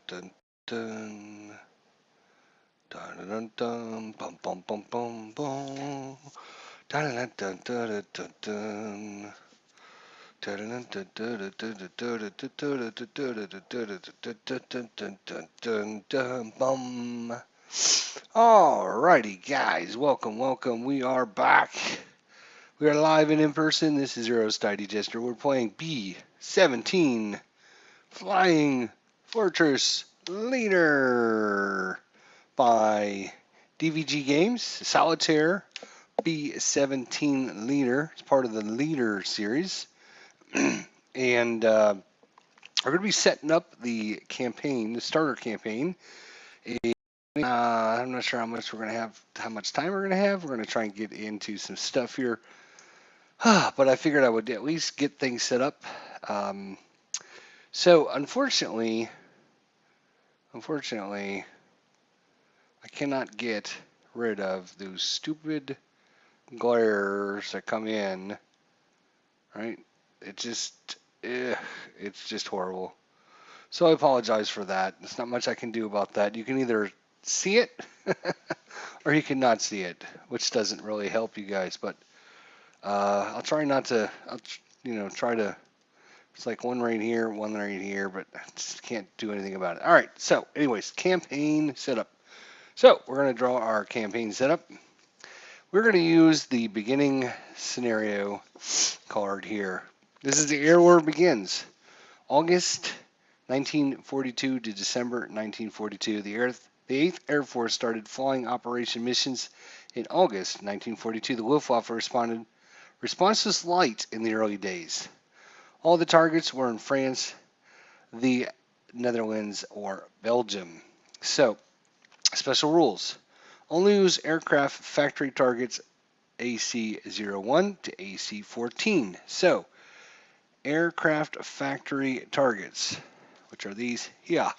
dun dun dun dun dun bum bum bum bum bum dun dun dun dun dun dun. Alrighty, guys, welcome. We are back. We are live and in person. This is Zero Sty Digester. We're playing B-17 Flying Fortress Leader by DVG Games. Solitaire B-17 Leader. It's part of the Leader series. And we're going to be setting up the campaign, the starter campaign. And, I'm not sure how much we're going to have, how much time we're going to have. We're going to try and get into some stuff here. But I figured I would at least get things set up. So unfortunately, I cannot get rid of those stupid glares that come in. Right? It's just horrible. So I apologize for that. There's not much I can do about that. You can either see it or you can not see it, which doesn't really help you guys. But I'll try not to. Try to. It's like one right here, but I just can't do anything about it. All right. So, anyways, campaign setup. So we're going to draw our campaign setup. We're going to use the beginning scenario card here. This is the Air War Begins. August 1942 to December 1942. The 8th Air Force started flying operation missions in August 1942. The Luftwaffe response was light in the early days. All the targets were in France, the Netherlands, or Belgium. So, special rules. Only use aircraft factory targets AC-01 to AC-14. So, aircraft factory targets, which are these here.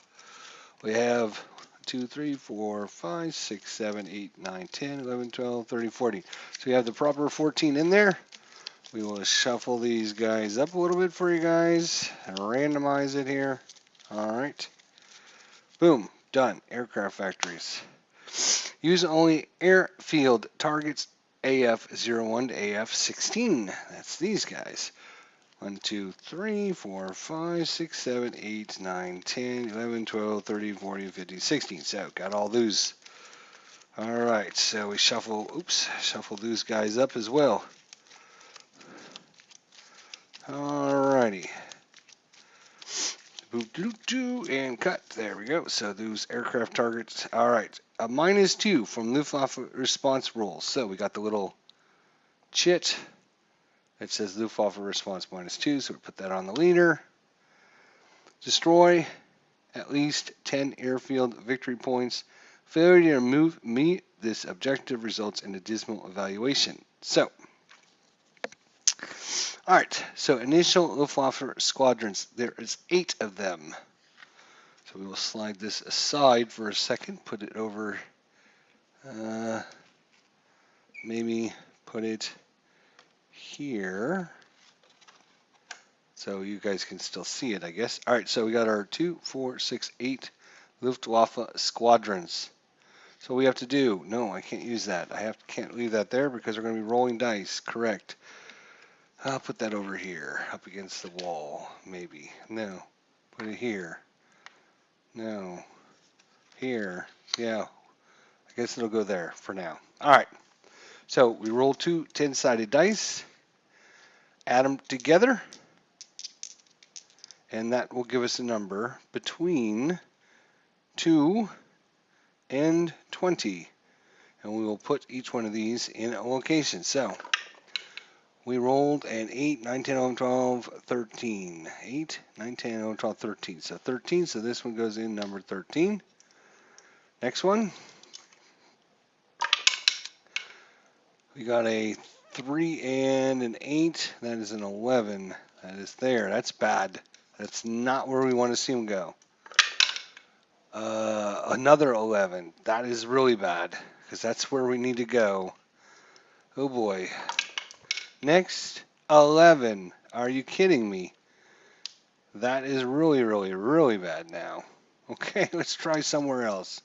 We have 2, 3, 4, 5, 6, 7, 8, 9, 10, 11, 12, 13, 14. So we have the proper 14 in there. We will shuffle these guys up a little bit for you guys and randomize it here. All right. Boom. Done. Aircraft factories. Use only airfield targets AF-01 to AF-16. That's these guys. 1, 2, 3, 4, 5, 6, 7, 8, 9, 10, 11, 12, 13, 14, 15, 16. So, got all those. All right, so we shuffle those guys up as well. All righty. Boop, doo, doo, and cut. There we go. So, those aircraft targets. All right. A -2 from Luftwaffe response rules. So, we got the little chit. It says Luftwaffe response -2, so we put that on the leader. Destroy at least 10 airfield victory points. Failure to meet this objective results in a dismal evaluation. So, all right, so initial Luftwaffe squadrons, there is 8 of them. So we will slide this aside for a second, put it over, maybe put it here, so you guys can still see it, I guess. All right, so we got our 2, 4, 6, 8 Luftwaffe squadrons. So we have to do, no, I can't use that. Can't leave that there because we're going to be rolling dice, correct. I'll put that over here, up against the wall, maybe. No, put it here. No, here, yeah. I guess it'll go there for now. All right, so we roll 2 10-sided dice, add them together, and that will give us a number between 2 and 20. And we will put each one of these in a location. So we rolled an 8, 9, 10, 11, 12, 13. 8, 9, 10, 11, 12, 13. So 13, so this one goes in number 13. Next one. We got a 3 and an 8. That is an 11. That is there. That's bad. That's not where we want to see them go. Another 11. That is really bad because that's where we need to go. Oh boy. Next, 11. Are you kidding me? That is really, really, really bad now. Okay, let's try somewhere else.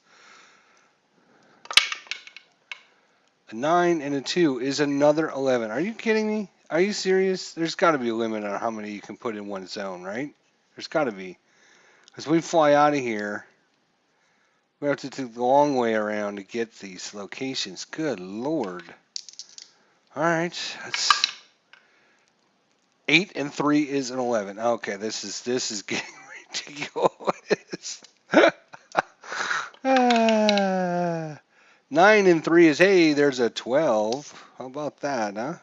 A 9 and a 2 is another 11. Are you kidding me? Are you serious? There's got to be a limit on how many you can put in one zone, right? There's got to be. Because we fly out of here, we have to take the long way around to get these locations. Good Lord. All right, that's 8 and 3 is an 11. Okay, this is getting ridiculous. 9 and 3 is, hey, there's a 12. How about that, huh?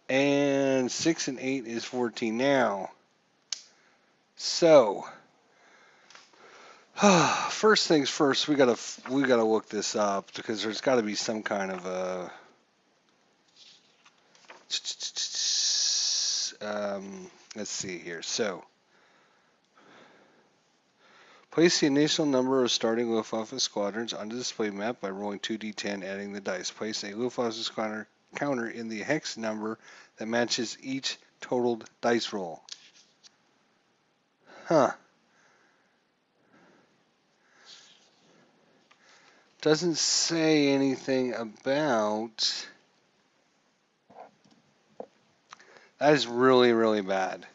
And 6 and 8 is 14 now. So, first things first, we gotta look this up because there's got to be some kind of a let's see here. So, place the initial number of starting Luftwaffe squadrons on the display map by rolling 2d10, adding the dice. Place a Luftwaffe squadron counter in the hex number that matches each totaled dice roll. Huh. Doesn't say anything about... That is really, really bad.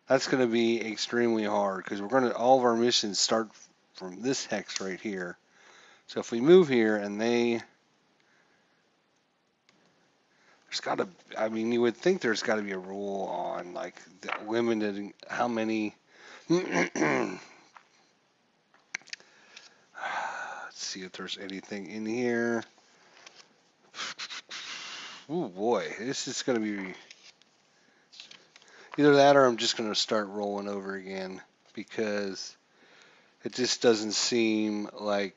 That's going to be extremely hard because we're going to, all of our missions start from this hex right here. So if we move here and there's got to, I mean, you would think there's got to be a rule on like limited how many. Let's see if there's anything in here. Oh boy, this is going to be either that or I'm just going to start rolling over again because it just doesn't seem like,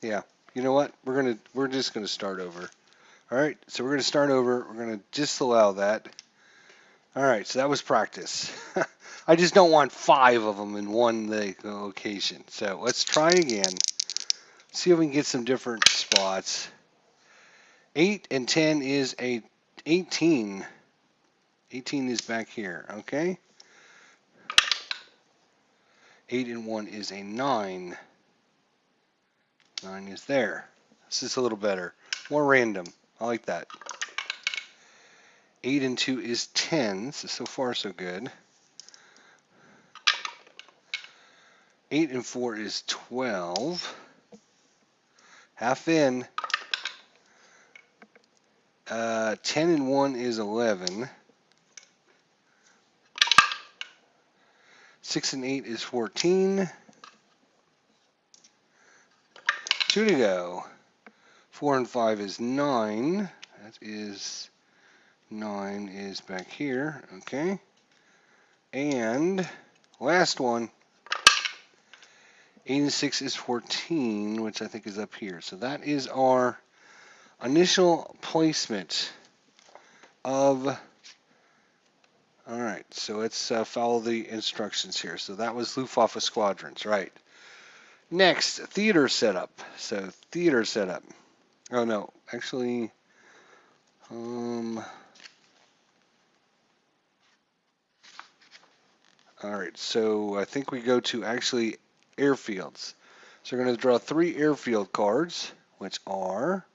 yeah, you know what? We're just going to start over. All right, so we're going to start over. We're going to disallow that. All right, so that was practice. I just don't want 5 of them in one location. So let's try again. See if we can get some different spots. 8 and 10 is a 18. 18 is back here, okay? 8 and 1 is a 9. 9 is there. This is a little better. More random. I like that. 8 and 2 is 10. So far, so good. 8 and 4 is 12. Half in. 10 and 1 is 11. 6 and 8 is 14. 2 to go. 4 and 5 is 9. That is 9 is back here. Okay. And last one. 8 and 6 is 14, which I think is up here. So that is our initial placement of... All right, so let's follow the instructions here. So that was Luftwaffe squadrons, right? Next, theater setup. So theater setup. Oh no, actually, all right, so I think we go to actually airfields. So we're going to draw 3 airfield cards, which are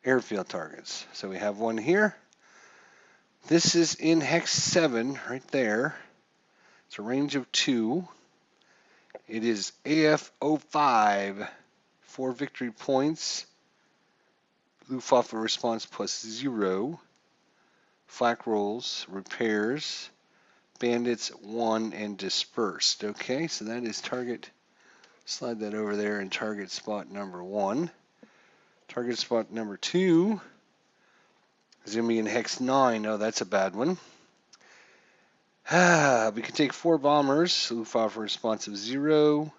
airfield targets. So we have one here. This is in hex 7 right there. It's a range of 2. It is AF05, 4 victory points. Luftwaffe response +0. Flak rolls, repairs, bandits 1, and dispersed. Okay, so that is target. Slide that over there in target spot number 1. Target spot number 2 is going to be in hex 9. Oh, that's a bad one. We can take 4 bombers. Luftwaffe response of 0.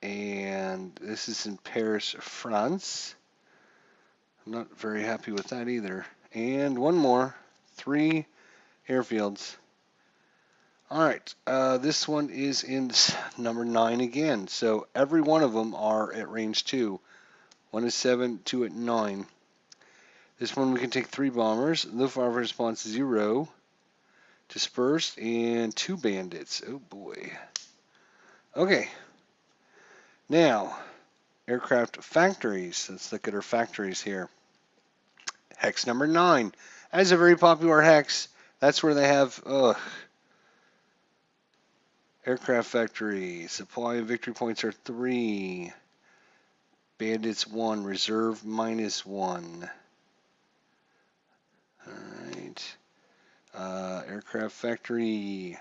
And this is in Paris, France. I'm not very happy with that either. And one more. 3 airfields. All right, this one is in number 9 again. So every one of them are at range 2. 1 is 7, 2 at 9. This one we can take 3 bombers. Luftwaffe response 0. Dispersed and 2 bandits. Oh boy. Okay. Now, aircraft factories. Let's look at our factories here. Hex number 9. That is a very popular hex. That's where they have aircraft factory. Supply and victory points are 3. Bandits 1. Reserve -1. Alright. Aircraft factory.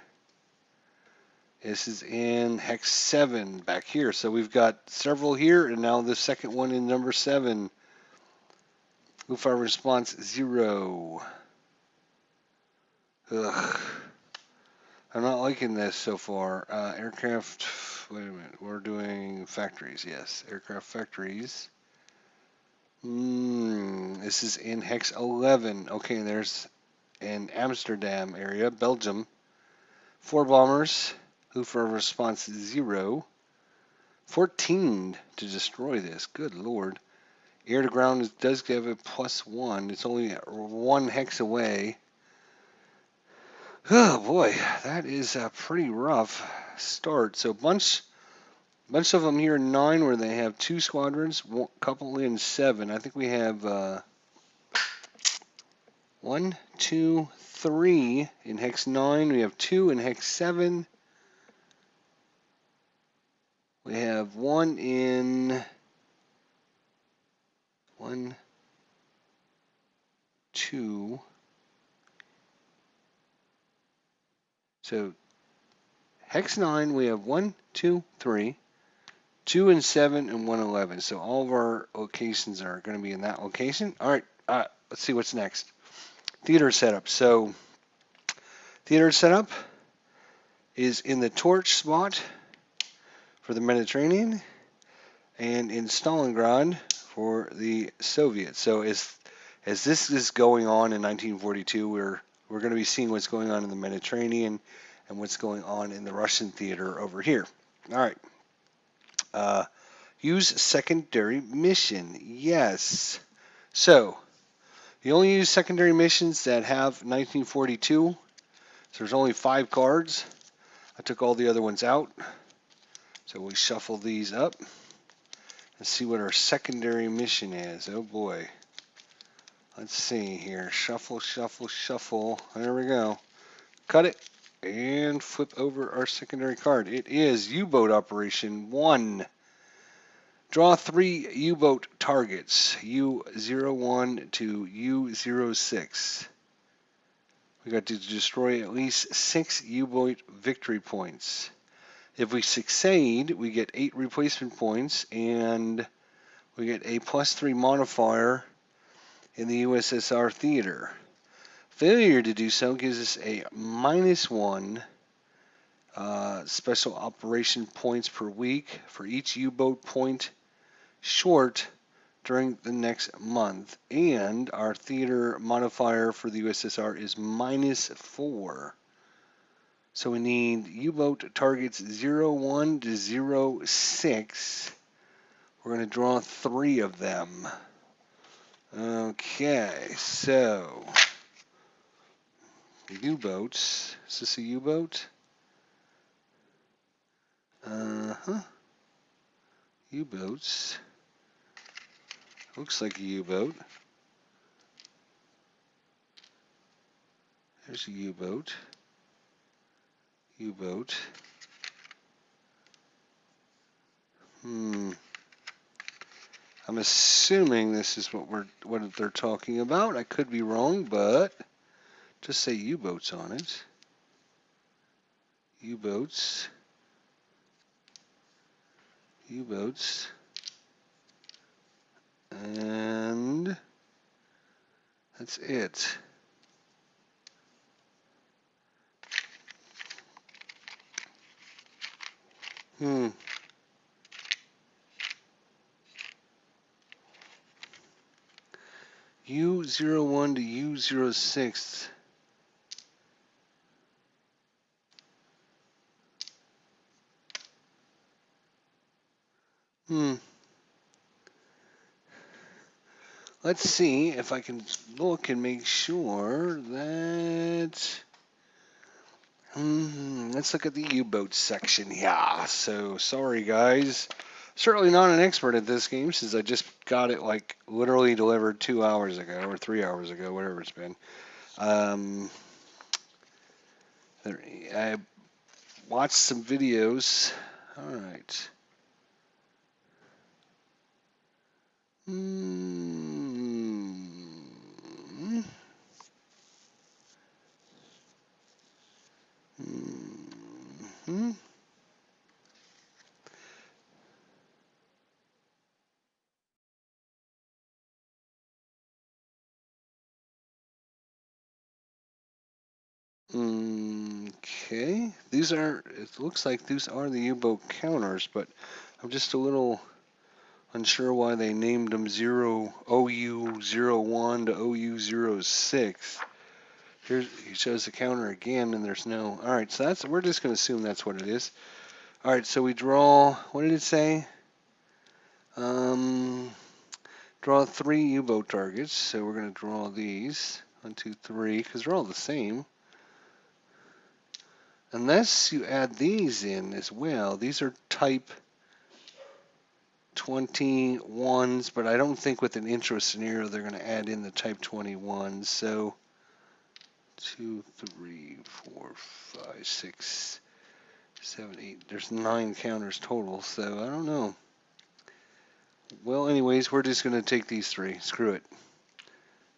This is in hex 7 back here. So we've got several here, and now the second one in number 7. Luftwaffe response 0. Ugh. I'm not liking this so far. Aircraft, wait a minute, we're doing factories, yes. Aircraft factories. This is in hex 11. Okay, there's in Amsterdam area, Belgium. 4 bombers. Luftwaffe response 0. 14 to destroy this. Good lord. Air to ground does give a +1. It's only 1 hex away. Oh boy, that is a pretty rough start. So bunch of them here in 9 where they have 2 squadrons, a couple in 7. I think we have 1, 2, 3 in hex 9. We have 2 in hex 7. We have 1 in 1, 2. So hex 9, we have 1, 2, 3, 2 and 7, and 1, 11. So all of our locations are going to be in that location. All right, let's see what's next. Theater setup. So theater setup is in the torch spot for the Mediterranean and in Stalingrad for the Soviets. So as this is going on in 1942, we're going to be seeing what's going on in the Mediterranean and what's going on in the Russian theater over here. All right. Use secondary mission. Yes. So you only use secondary missions that have 1942. So there's only 5 cards. I took all the other ones out. So we shuffle these up and see what our secondary mission is. Oh boy. Let's see here. Shuffle, shuffle, shuffle. There we go. Cut it and flip over our secondary card. It is U-boat operation 1. Draw 3 U-boat targets, U01 to U06. We got to destroy at least 6 U-boat victory points. If we succeed, we get 8 replacement points, and we get a +3 modifier in the USSR theater. Failure to do so gives us a -1 special operation points per week for each U-boat point short during the next month, and our theater modifier for the USSR is -4. So we need U-boat targets 01 to 06. We're going to draw 3 of them. Okay, so U-boats. Is this a U-boat? U-boats. Looks like a U-boat. There's a U-boat. U-boat. I'm assuming this is what they're talking about. I could be wrong, but just say U-boats on it. U-boats. U-boats. And that's it. U01 to U06. Let's see if I can look and make sure that. Let's look at the U-boat section. Yeah, so sorry guys. Certainly not an expert at this game since I just got it like literally delivered 2 hours ago or 3 hours ago, whatever it's been. Um, I watched some videos. All right. Mm-hmm. Mm-hmm. Okay, these are, it looks like these are the U-boat counters, but I'm just a little unsure why they named them OU01 to OU06. Here's, he shows the counter again, and there's no, all right, so that's, we're just going to assume that's what it is. All right, so we draw, what did it say? Draw 3 U-boat targets, so we're going to draw these, 1, 2, 3, because they're all the same. Unless you add these in as well. These are type 21s, but I don't think with an intro scenario they're going to add in the type 21s. So 2, 3, 4, 5, 6, 7, 8. There's 9 counters total, so I don't know. Well, anyways, we're just going to take these 3. Screw it.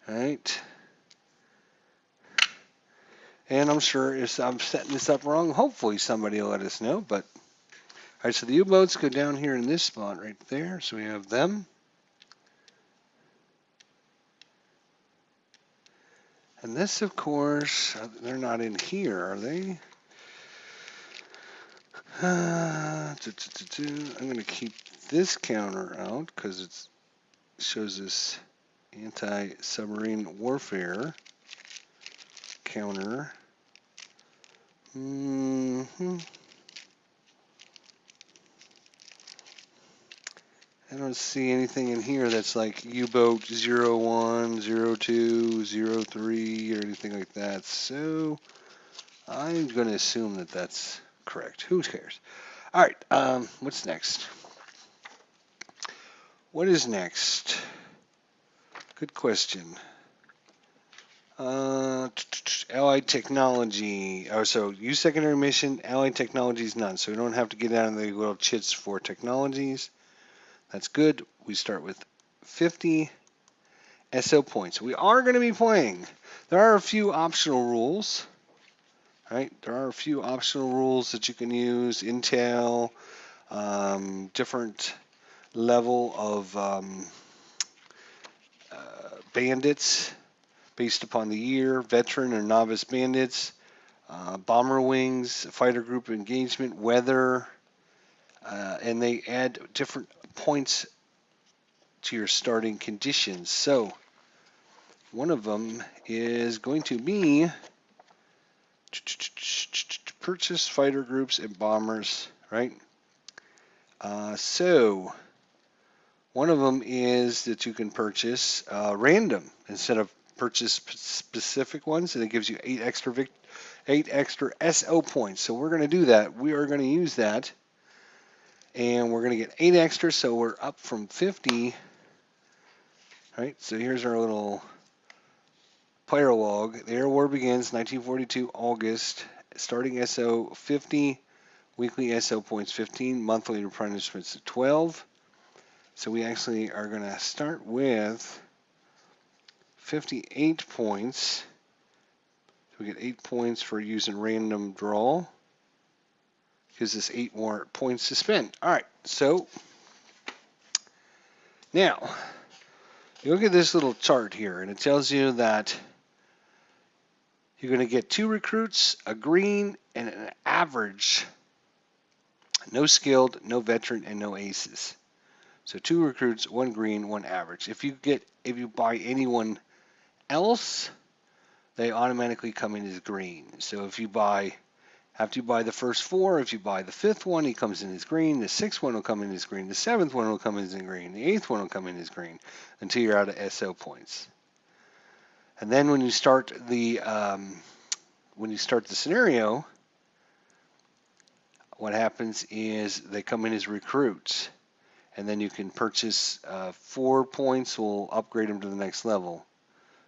All right. And I'm sure if I'm setting this up wrong, hopefully somebody will let us know. But all right, so the U-boats go down here in this spot right there. So we have them. And this, of course, they're not in here, are they? I'm going to keep this counter out because it shows us anti-submarine warfare counter. I don't see anything in here that's like U-boat 01, 02, 03, or anything like that. So I'm going to assume that that's correct. Who cares? All right, what's next? What is next? Good question. Allied technology. Oh, so use secondary mission. Allied technologies none. So we don't have to get out of the little chits for technologies. That's good. We start with 50 SO points. We are going to be playing. There are a few optional rules. Right? There are a few optional rules that you can use. Intel, different level of bandits based upon the year, veteran or novice bandits, bomber wings, fighter group engagement, weather, and they add different points to your starting conditions. So one of them is going to be purchase fighter groups and bombers, right? So one of them is that you can purchase random instead of purchase specific ones, and it gives you 8 extra SO points. So we're going to do that. We are going to use that, and we're going to get 8 extra. So we're up from 50. Right. So here's our little player log. The air war begins 1942 August. Starting SO 50, weekly SO points 15, monthly replenishments 12. So we actually are going to start with 58 points. So we get 8 points for using random draw. Gives us 8 more points to spend. All right, so now you look at this little chart here, and it tells you that you're going to get 2 recruits, a green, and an average. No skilled, no veteran, and no aces. So 2 recruits, 1 green, 1 average. If you buy anyone else, they automatically come in as green. So if you buy After you buy the first 4, if you buy the 5th one, he comes in as green. The 6th one will come in as green. The 7th one will come in as green. The 8th one will come in as green until you're out of SO points. And then when you start the scenario, what happens is they come in as recruits, and then you can purchase 4 points. Will upgrade them to the next level,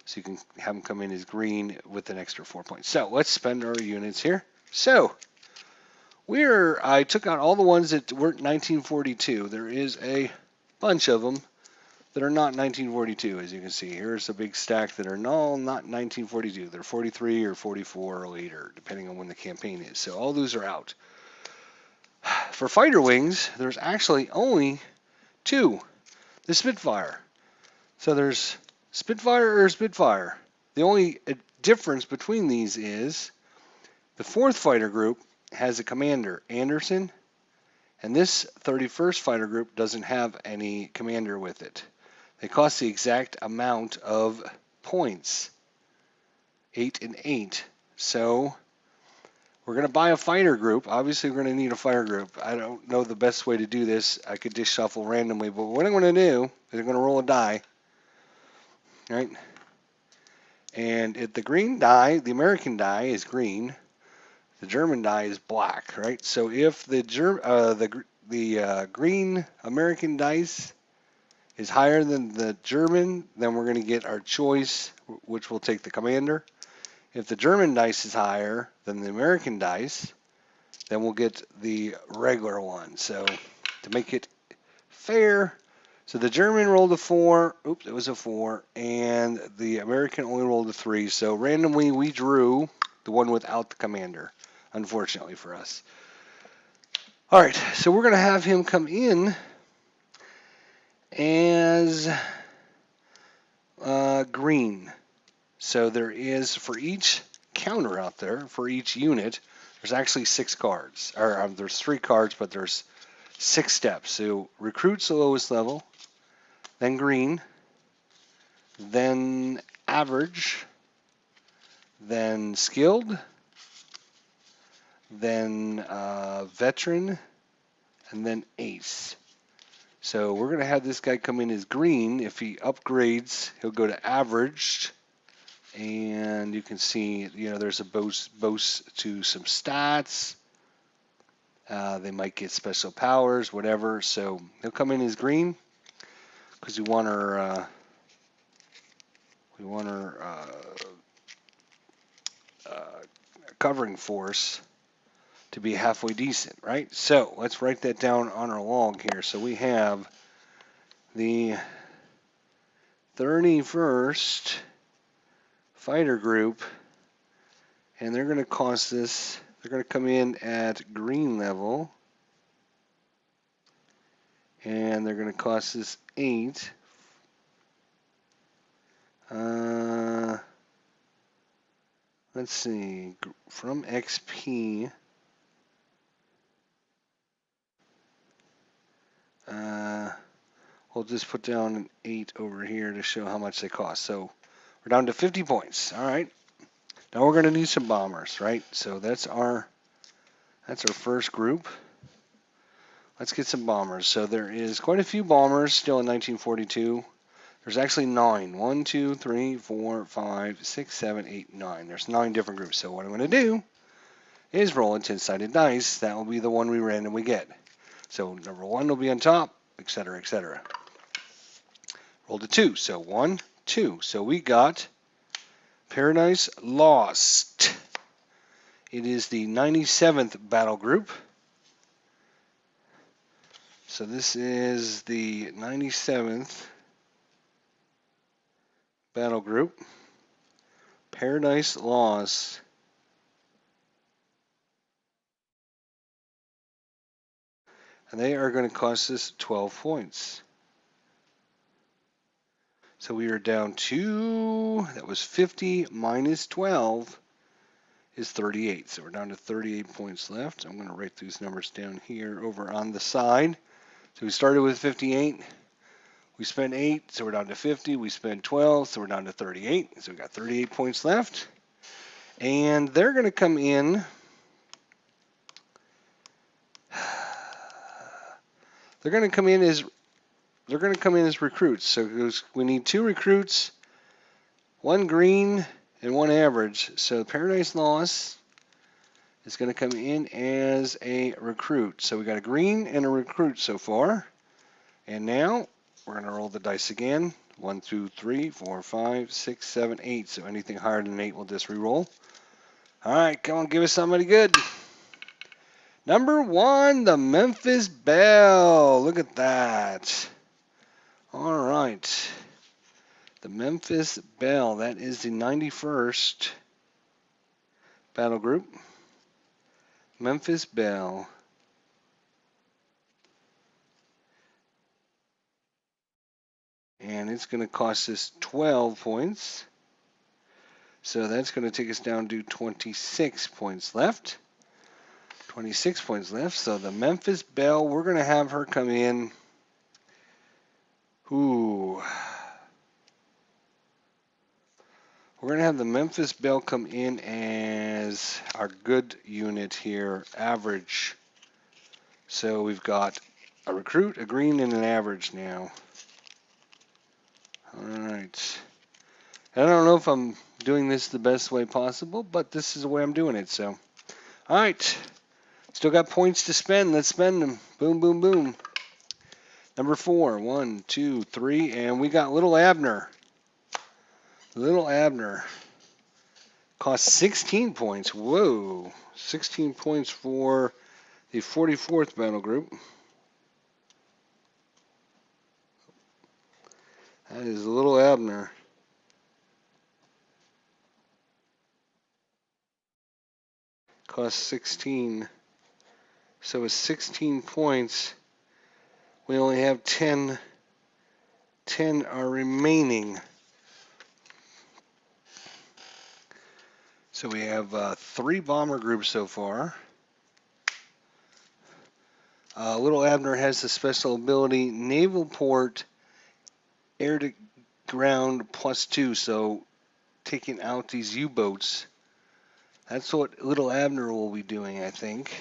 so you can have them come in as green with an extra 4 points. So let's spend our units here. So I took out all the ones that weren't 1942. There is a bunch of them that are not 1942, as you can see. Here's a big stack that are not 1942. They're 43 or 44 or later, depending on when the campaign is. So all those are out. For fighter wings, there's actually only 2. The Spitfire. So there's Spitfire or Spitfire. The only difference between these is the 4th fighter group has a commander, Anderson, and this 31st fighter group doesn't have any commander with it. They cost the exact amount of points, 8 and 8. So we're going to buy a fighter group. Obviously, we're going to need a fighter group. I don't know the best way to do this. I could just shuffle randomly, but what I'm going to do is I'm going to roll a die, right? And if the green die, the American die is green, the German die is black, right? So if the green American dice is higher than the German, then we're going to get our choice, which will take the commander. If the German dice is higher than the American dice, then we'll get the regular one. So to make it fair, so the German rolled a 4, oops, it was a 4, and the American only rolled a 3. So randomly we drew the one without the commander, unfortunately for us. All right, so we're going to have him come in as green. So there is, for each counter out there, for each unit, there's actually 6 cards. Or there's 3 cards, but there's 6 steps. So recruit's the lowest level, then green, then average, then skilled, then veteran, and then ace. So we're going to have this guy come in as green. If he upgrades, he'll go to averaged. And you can see, there's a boost to some stats. They might get special powers, whatever. So he'll come in as green because we want our covering force to be halfway decent, right? So let's write that down on our log here. So we have the 31st fighter group, and they're going to cost us, they're going to come in at green level, and they're going to cost us 8. Let's see, from XP, we'll just put down an 8 over here to show how much they cost. So we're down to 50 points. All right. Now we're going to need some bombers, right? So that's our first group. Let's get some bombers. So there is quite a few bombers still in 1942. There's actually 9. 1, 2, 3, 4, 5, 6, 7, 8, 9. There's 9 different groups. So what I'm going to do is roll a 10-sided dice. That will be the one we randomly get. So number 1 will be on top, etc., etc. Rolled a 2. So 1, 2. So we got Paradise Lost. It is the 97th battle group. So this is the 97th battle group. Paradise Lost. And they are going to cost us 12 points. So we are down to, that was 50 minus 12 is 38. So we're down to 38 points left. I'm going to write these numbers down here over on the side. So we started with 58. We spent 8, so we're down to 50. We spent 12, so we're down to 38. So we got 38 points left. And they're going to come in they're going to come in as recruits. So we need 2 recruits, 1 green, and 1 average. So Paradise Lost is going to come in as a recruit. So we got a green and a recruit so far. And now we're going to roll the dice again. 1, 2, 3, 4, 5, 6, 7, 8. So anything higher than 8 we'll just re-roll. All right, come on, give us somebody good. Number 1, the Memphis Belle. Look at that. All right. The Memphis Belle. That is the 91st battle group. Memphis Belle. And it's going to cost us 12 points. So that's going to take us down to 26 points left. 26 points left. So the Memphis Belle, we're going to have her come in. Ooh. We're going to have the Memphis Belle come in as our good unit here, average. So we've got a recruit, a green, and an average now. All right. I don't know if I'm doing this the best way possible, but this is the way I'm doing it. So, all right. Still got points to spend. Let's spend them. Boom, boom, boom. Number 4. 1, 2, 3, and we got Little Abner. Little Abner costs 16 points. Whoa. 16 points for the 44th battle group. That is Little Abner. Costs 16. So with 16 points, we only have 10. 10 are remaining. So we have 3 bomber groups so far. Little Abner has the special ability Naval Port Air to Ground +2, so taking out these U-boats. That's what Little Abner will be doing, I think.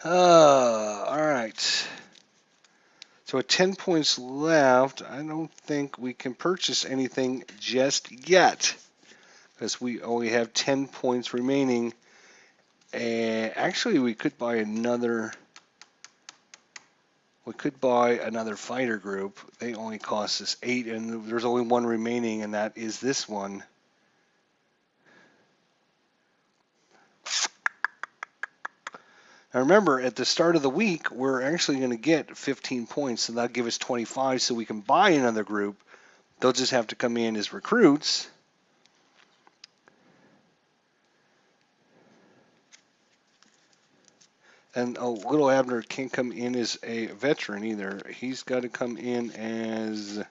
Alright. So at 10 points left, I don't think we can purchase anything just yet, because we only have 10 points remaining. And actually, we could buy another. We could buy another fighter group. They only cost us 8, and there's only 1 remaining, and that is this one. Now remember, at the start of the week, we're actually going to get 15 points, so that'll give us 25, so we can buy another group. They'll just have to come in as recruits. And Little Abner can't come in as a veteran either. He's got to come in as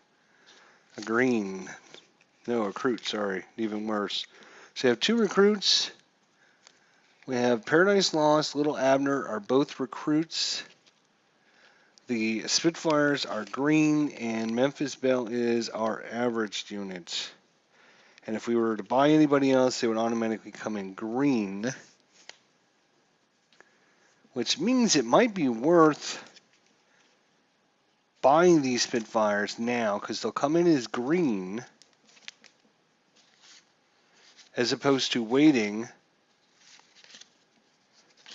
a green. No, a recruit, sorry. Even worse. So you have 2 recruits. We have Paradise Lost, Little Abner are both recruits. The Spitfires are green, and Memphis Belle is our averaged unit. And if we were to buy anybody else, they would automatically come in green. Which means it might be worth buying these Spitfires now, because they'll come in as green, as opposed to waiting.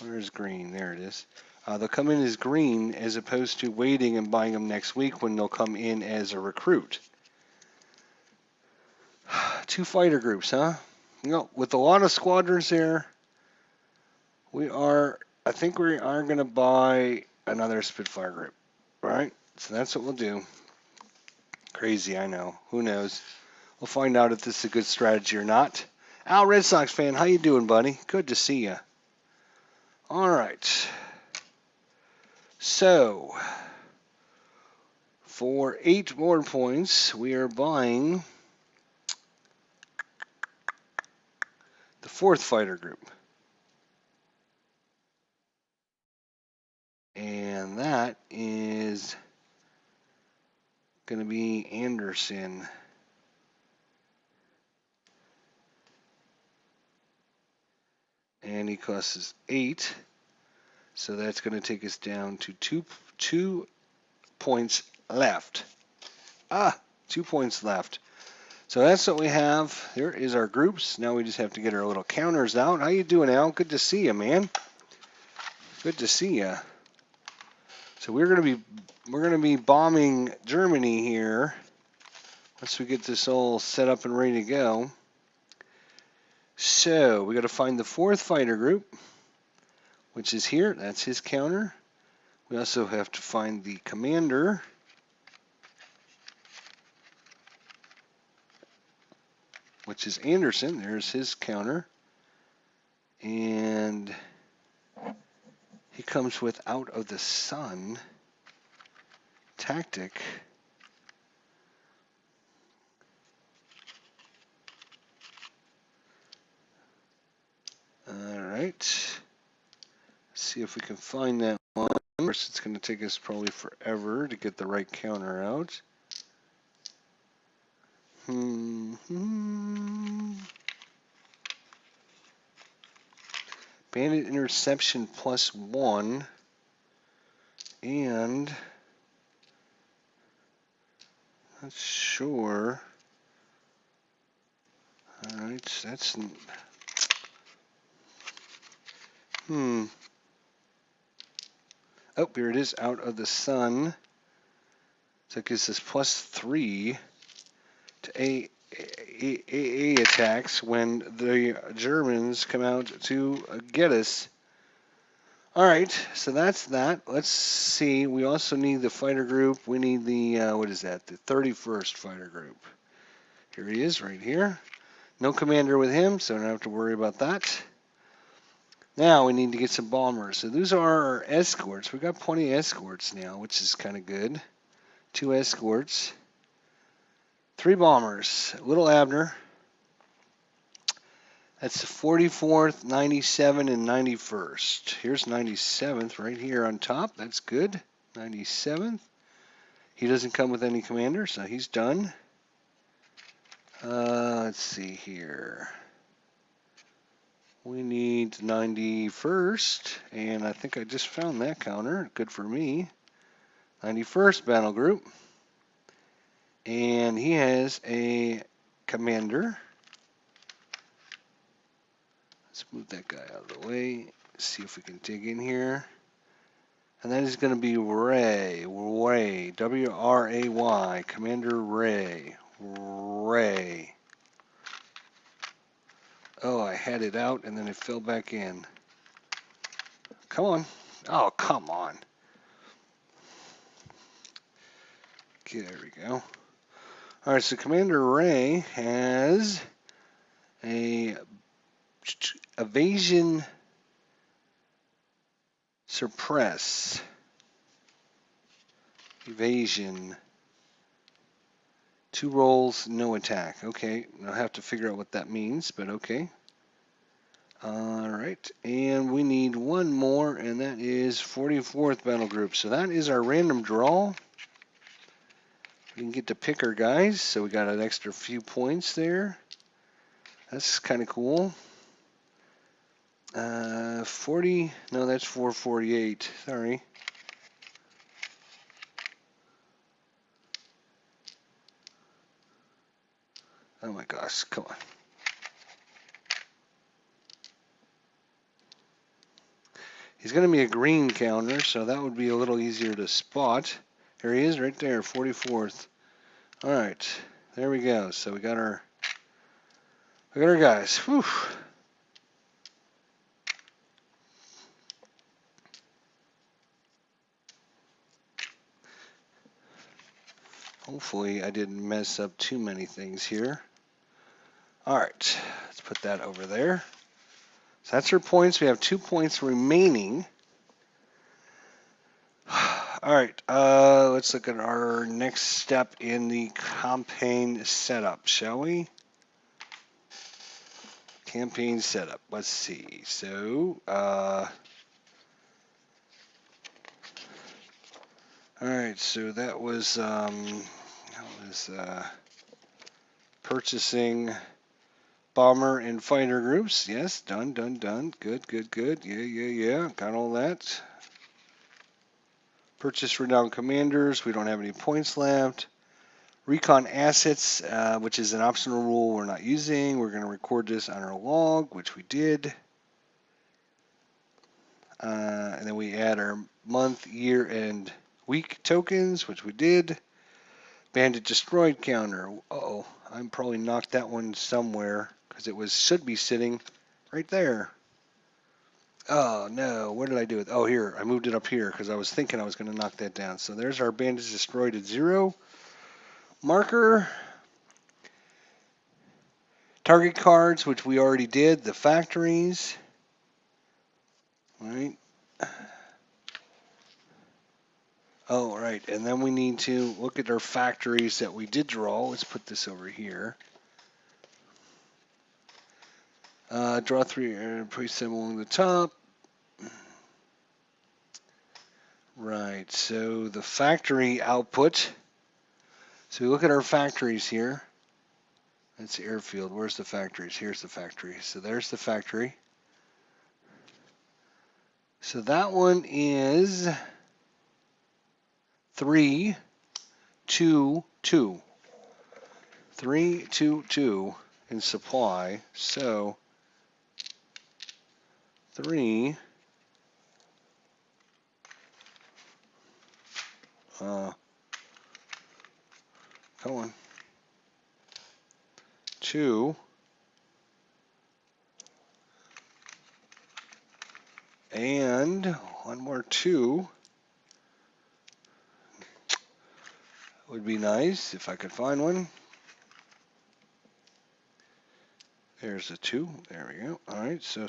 Where's green? There it is. They'll come in as green as opposed to waiting and buying them next week when they'll come in as a recruit. 2 fighter groups, huh? You know, with a lot of squadrons there, I think we are going to buy another Spitfire group, right? So that's what we'll do. Crazy, I know. Who knows? We'll find out if this is a good strategy or not. Al, Red Sox fan, how you doing, buddy? Good to see you. All right. So, for 8 more points, we are buying the 4th fighter group. And that is going to be Anderson. And he costs us 8. So that's going to take us down to 2 points left. 2 points left. So that's what we have. Here is our groups. Now we just have to get our little counters out. How you doing, Al? Good to see you, man. Good to see you. So we're gonna be bombing Germany here once we get this all set up and ready to go. So we got to find the 4th fighter group, which is here. That's his counter. We also have to find the commander, which is Anderson. There's his counter. And he comes with Out of the Sun tactic. All right. Let's see if we can find that one. Of course, it's going to take us probably forever to get the right counter out. Bandit interception +1. And not sure. All right, that's Oh, here it is, Out of the Sun. So it gives us +3 to AA attacks when the Germans come out to get us. All right, so that's that. Let's see. We also need the fighter group. We need the, what is that? The 31st fighter group. Here he is, right here. No commander with him, so I don't have to worry about that. Now we need to get some bombers. So those are our escorts. We've got plenty of escorts now, which is kind of good. 2 escorts. 3 bombers. Little Abner. That's the 44th, 97, and 91st. Here's 97th right here on top. That's good. 97th. He doesn't come with any commander, so he's done. Let's see here. We need 91st, and I think I just found that counter. Good for me. 91st battle group. And he has a commander. Let's move that guy out of the way. See if we can dig in here. And that is going to be Ray. Ray. W-R-A-Y. Commander Ray. Ray. Oh, I had it out and then it fell back in. Come on. Oh, come on. Okay, there we go. All right, so Commander Ray has a evasion suppress. Evasion. 2 rolls, no attack. Okay, I'll have to figure out what that means, but okay. All right, and we need 1 more, and that is 44th battle group. So that is our random draw. We can get to pick our guys, so we got an extra few points there. That's kind of cool. 40, no, that's 448. Sorry. Oh my gosh, come on. He's going to be a green counter, so that would be a little easier to spot. Here he is right there, 44th. All right, there we go. So we got our guys. Whew. Hopefully I didn't mess up too many things here. All right, let's put that over there. So that's our points. We have 2 points remaining. All right, let's look at our next step in the campaign setup, shall we? Campaign setup. Let's see. So, all right. So that was purchasing bomber and fighter groups. Yes, done. Good. Yeah. Got all that. Purchase renowned commanders. We don't have any points left. Recon assets, which is an optional rule we're not using. We're going to record this on our log, which we did. And then we add our month, year, and week tokens, which we did. Bandit destroyed counter. Uh-oh, I probably knocked that one somewhere because it should be sitting right there. Oh no, what did I do with? Oh, here, I moved it up here because I was thinking I was going to knock that down. So there's our bandits destroyed at 0. Marker. Target cards, which we already did. The factories. Right. Oh, right. And then we need to look at our factories that we did draw. Let's put this over here. Draw 3, place them along the top. Right. So the factory output. So we look at our factories here. That's the airfield. Where's the factories? Here's the factory. So there's the factory. So that one is 3, 2, 2. 3, 2, 2 in supply. So 3. Come on. 2. And one more 2 would be nice if I could find one. There's a 2. There we go. All right. So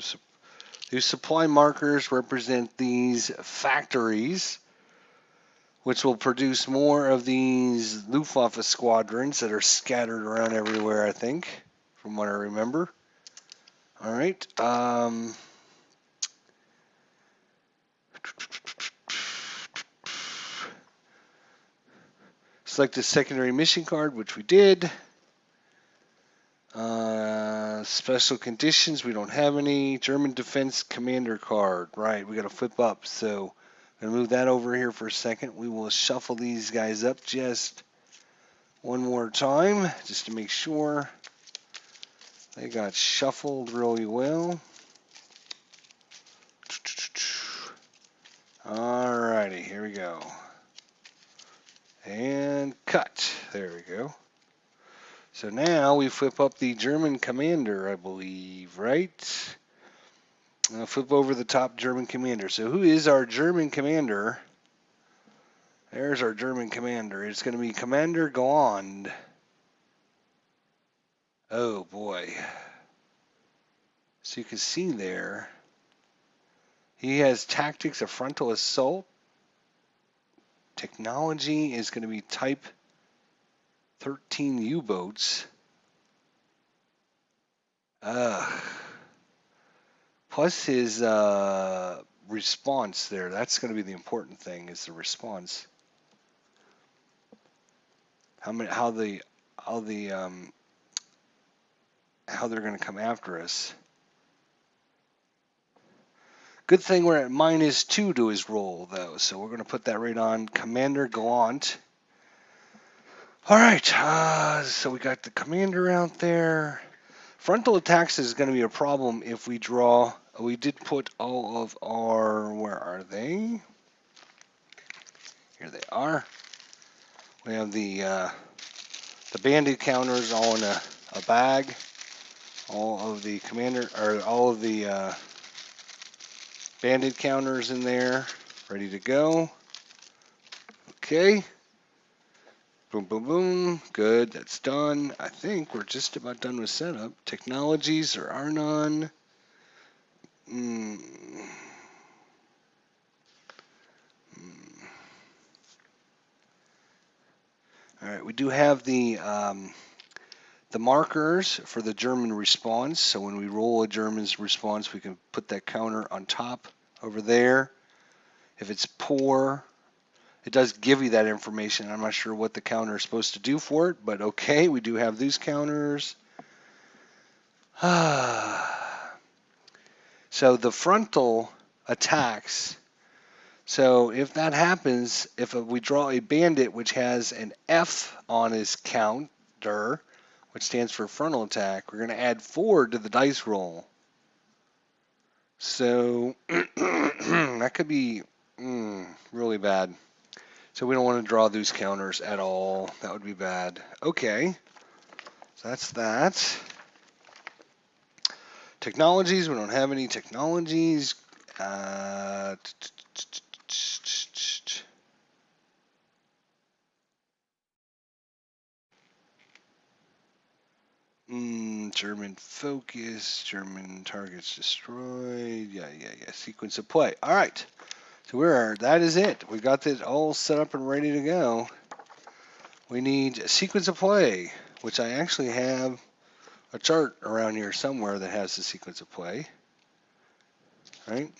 these supply markers represent these factories, which will produce more of these Luftwaffe squadrons that are scattered around everywhere, I think, from what I remember. All right. Select the secondary mission card, which we did. Special conditions, we don't have any. German Defense Commander card, right, we got to flip up. So I'm going to move that over here for a second. We will shuffle these guys up just one more time, just to make sure they got shuffled really well. Alrighty, here we go. And cut. There we go. So now we flip up the German commander, I believe, right? I'll flip over the top German commander. So who is our German commander? There's our German commander. It's going to be Commander Gond. Oh boy. So you can see there, he has tactics of frontal assault. Technology is going to be Type 13 U-boats. Plus his response there. That's going to be the important thing, is the response. How they're going to come after us. Good thing we're at -2 to his roll, though, so we're going to put that right on Commander Gallant. All right, so we got the commander out there. Frontal attacks is going to be a problem if we draw. We did put all of our, where are they? Here they are. We have the bandit counters all in a bag. All of the bandit counters in there, ready to go. Okay. Boom, boom, boom. Good, that's done. I think we're just about done with setup. Technologies, there are none. All right, we do have the markers for the German response. So when we roll a German's response, we can put that counter on top over there. If it's poor, it does give you that information. I'm not sure what the counter is supposed to do for it, but okay, we do have these counters. So the frontal attacks, So if that happens, if we draw a bandit which has an F on his counter, which stands for frontal attack, we're going to add 4 to the dice roll. So that could be really bad. So we don't want to draw those counters at all. That would be bad. Okay, so that's that. Technologies, we don't have any technologies. German focus, German targets destroyed. Yeah. Sequence of play. All right. So that is it. We got this all set up and ready to go. We need a sequence of play, which I actually have a chart around here somewhere that has the sequence of play. Right?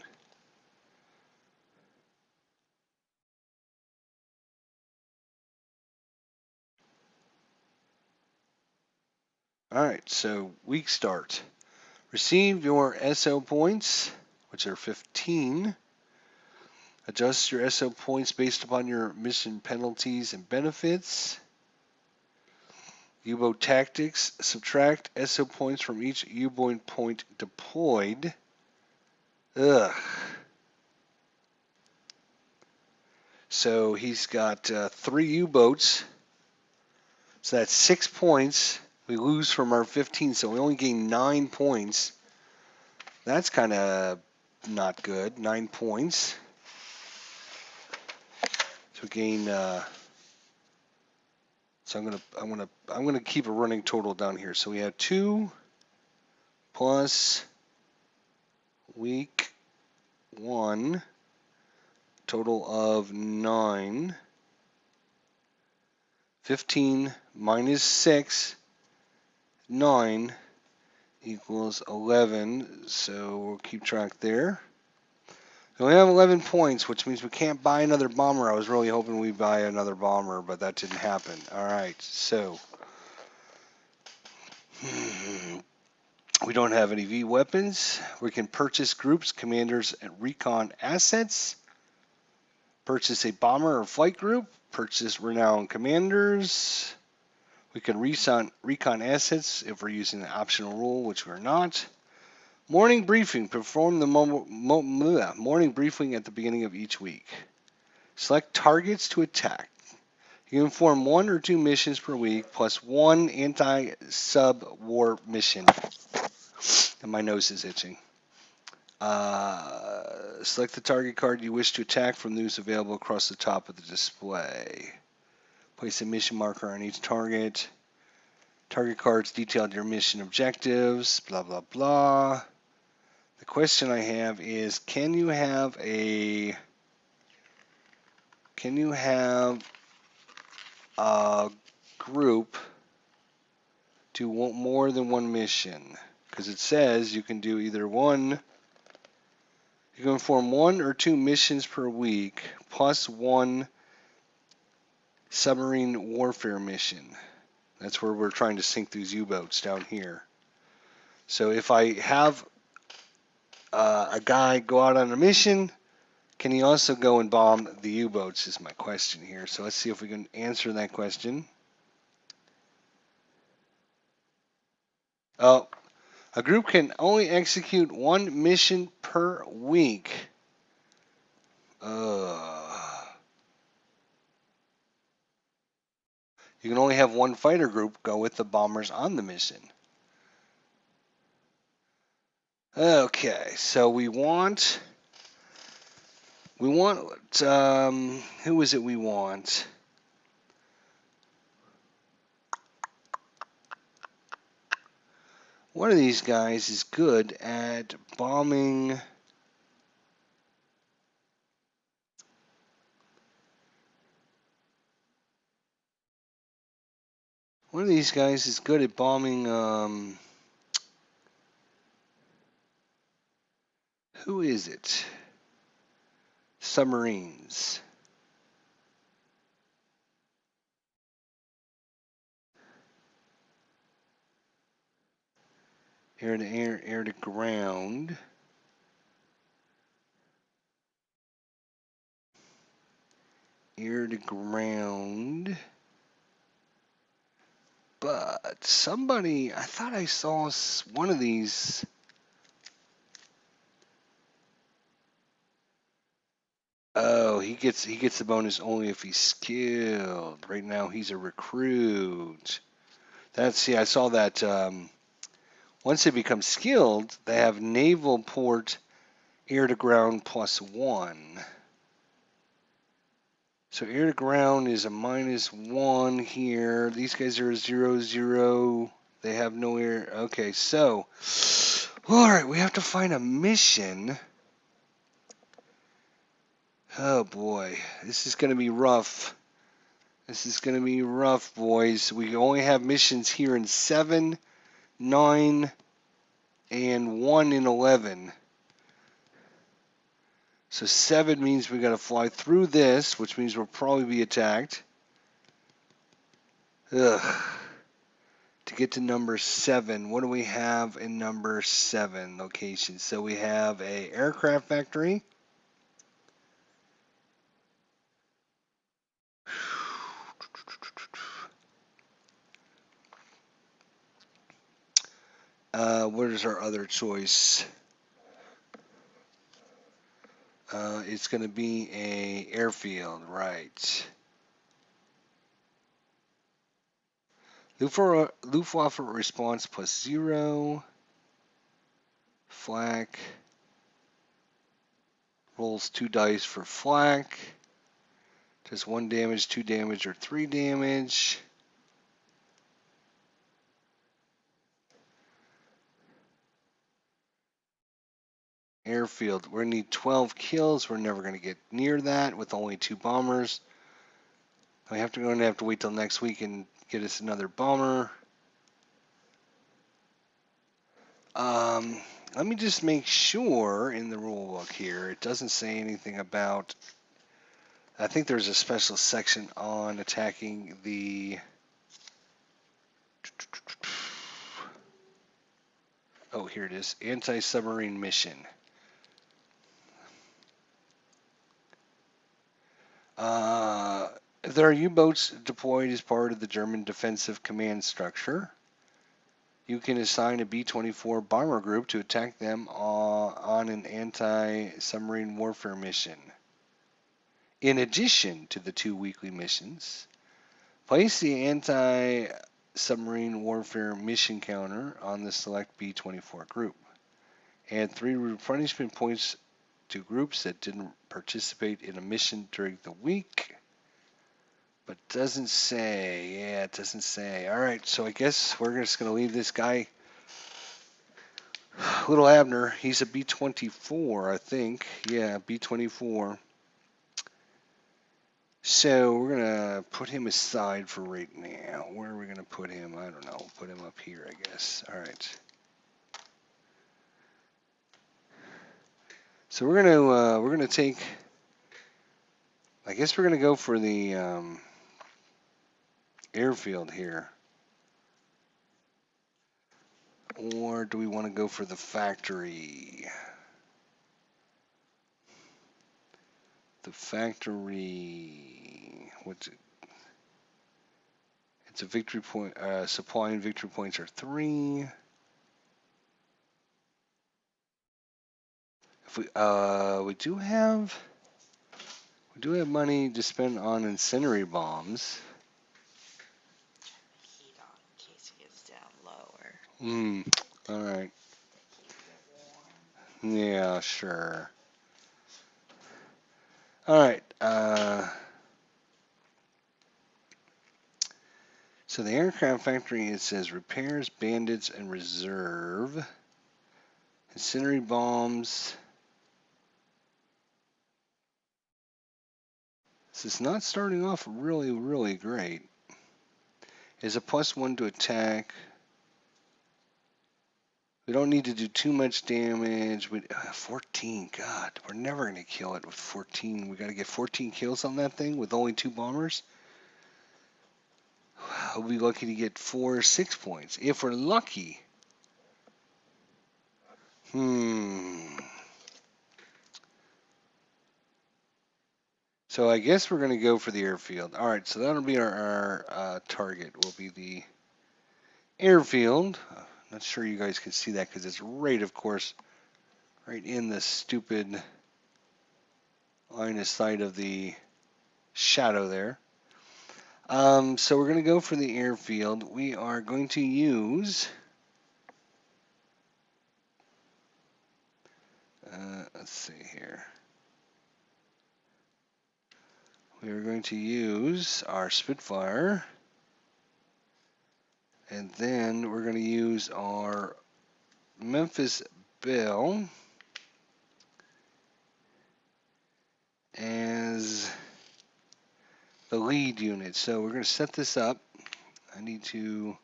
All right. So week start. Receive your SO points, which are 15. Adjust your SO points based upon your mission penalties and benefits. U-boat tactics. Subtract SO points from each U-boat point deployed. Ugh. So he's got 3 U-boats. So that's 6 points. We lose from our 15, so we only gain 9 points. That's kind of not good. 9 points. So we gain. So I'm gonna keep a running total down here. So we have 2 plus week 1, total of 9. 15 minus 6, 9 equals 11. So we'll keep track there. So we have 11 points, which means we can't buy another bomber. I was really hoping we'd buy another bomber, but that didn't happen. All right, so we don't have any V weapons. We can purchase groups, commanders, and recon assets. Purchase a bomber or flight group. Purchase renowned commanders. We can recon assets if we're using the optional rule, which we're not. Morning briefing. Perform the morning briefing at the beginning of each week. Select targets to attack. You can perform 1 or 2 missions per week, plus 1 anti-sub-war mission. And my nose is itching. Select the target card you wish to attack from those available across the top of the display. Place a mission marker on each target. Target cards detailed your mission objectives, blah, blah, blah. The question I have is, can you have a group do more than 1 mission? Because it says you can do either one. You can perform 1 or 2 missions per week, plus 1 submarine warfare mission. That's where we're trying to sink these U-boats down here. So if I have a guy go out on a mission, can he also go and bomb the U-boats is my question here. So let's see if we can answer that question. Oh, a group can only execute 1 mission per week. You can only have 1 fighter group go with the bombers on the mission. Okay, so we want who is it we want? One of these guys is good at bombing. One of these guys is good at bombing. Who is it? Submarines. Air to air, air to ground. air to ground. But somebody, I thought I saw one of these. Oh, he gets the bonus only if he's skilled. Right now he's a recruit. See, I saw that. Once they become skilled, they have naval port air to ground +1. So air to ground is a -1 here. These guys are 0-0. They have no air. Okay, so all right, we have to find a mission. Oh boy, this is going to be rough. This is going to be rough, boys. We only have missions here in 7, 9, and 1 in 11. So 7 means we got to fly through this, which means we'll probably be attacked. Ugh. To get to number 7, what do we have in number 7 location? So we have a aircraft factory. What is our other choice? It's going to be a airfield, right? Luftwaffe response +0. Flak. Rolls 2 dice for flak. Does 1 damage, 2 damage, or 3 damage. Airfield. We're going to need 12 kills. We're never going to get near that with only 2 bombers. We have to wait till next week and get us another bomber. Let me just make sure in the rule book here it doesn't say anything about. I think there's a special section on attacking the. Oh, here it is. Anti-submarine mission. If there are U-boats deployed as part of the German defensive command structure, you can assign a B-24 bomber group to attack them on an anti-submarine warfare mission. In addition to the 2 weekly missions, place the anti-submarine warfare mission counter on the select B-24 group. Add 3 replenishment points to groups that didn't participate in a mission during the week. But doesn't say. Yeah, it doesn't say. All right, so I guess we're just going to leave this guy. Little Abner, he's a B-24, I think. Yeah, B-24. So we're going to put him aside for right now. Where are we going to put him? I don't know. Put him up here, I guess. All right. So we're going to take. I guess we're going to go for the airfield here. Or do we want to go for the factory? The factory. What's it? It's a victory point. Supply and victory points are 3. If we do have money to spend on incendiary bombs. Heat on in case it gets down lower. All right. Keep it warm. Yeah, sure. All right. So the aircraft factory, it says repairs, bandits, and reserve. Incendiary bombs. This is not starting off really, really great. Is a +1 to attack. We don't need to do too much damage. 14, God, we're never going to kill it with 14. We got to get 14 kills on that thing with only 2 bombers. We'll be lucky to get 4 or 6 points. If we're lucky. So So I guess we're going to go for the airfield. All right, so that'll be our target. Will be the airfield. Not sure you guys can see that because it's right, of course, right in the stupid line of sight of the shadow there. So we're going to go for the airfield. We are going to use, let's see here. We are going to use our Spitfire, and then we're going to use our Memphis Belle as the lead unit. So we're going to set this up. I need to,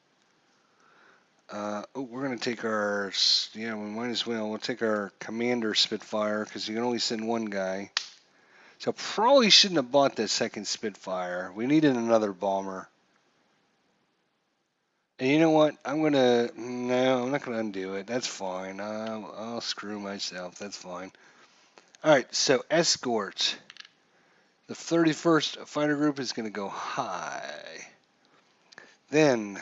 we're going to take our, yeah, we might as well. We'll take our Commander Spitfire because you can only send one guy. So probably shouldn't have bought that second Spitfire. We needed another bomber. And you know what? No, I'm not gonna undo it. That's fine. I'll screw myself. That's fine. All right, so escort. The 31st fighter group is gonna go high. Then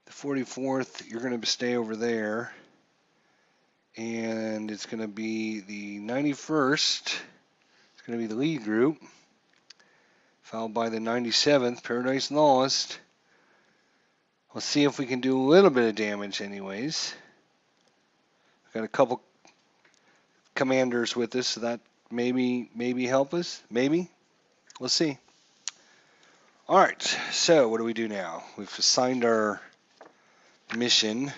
the 44th, you're gonna stay over there. And it's gonna be the 91st. It's gonna be the lead group. Followed by the 97th, Paradise Lost. Let's see if we can do a little bit of damage anyways. We've got a couple commanders with us, so that maybe help us. Maybe. We'll see. All right, so what do we do now? We've assigned our mission.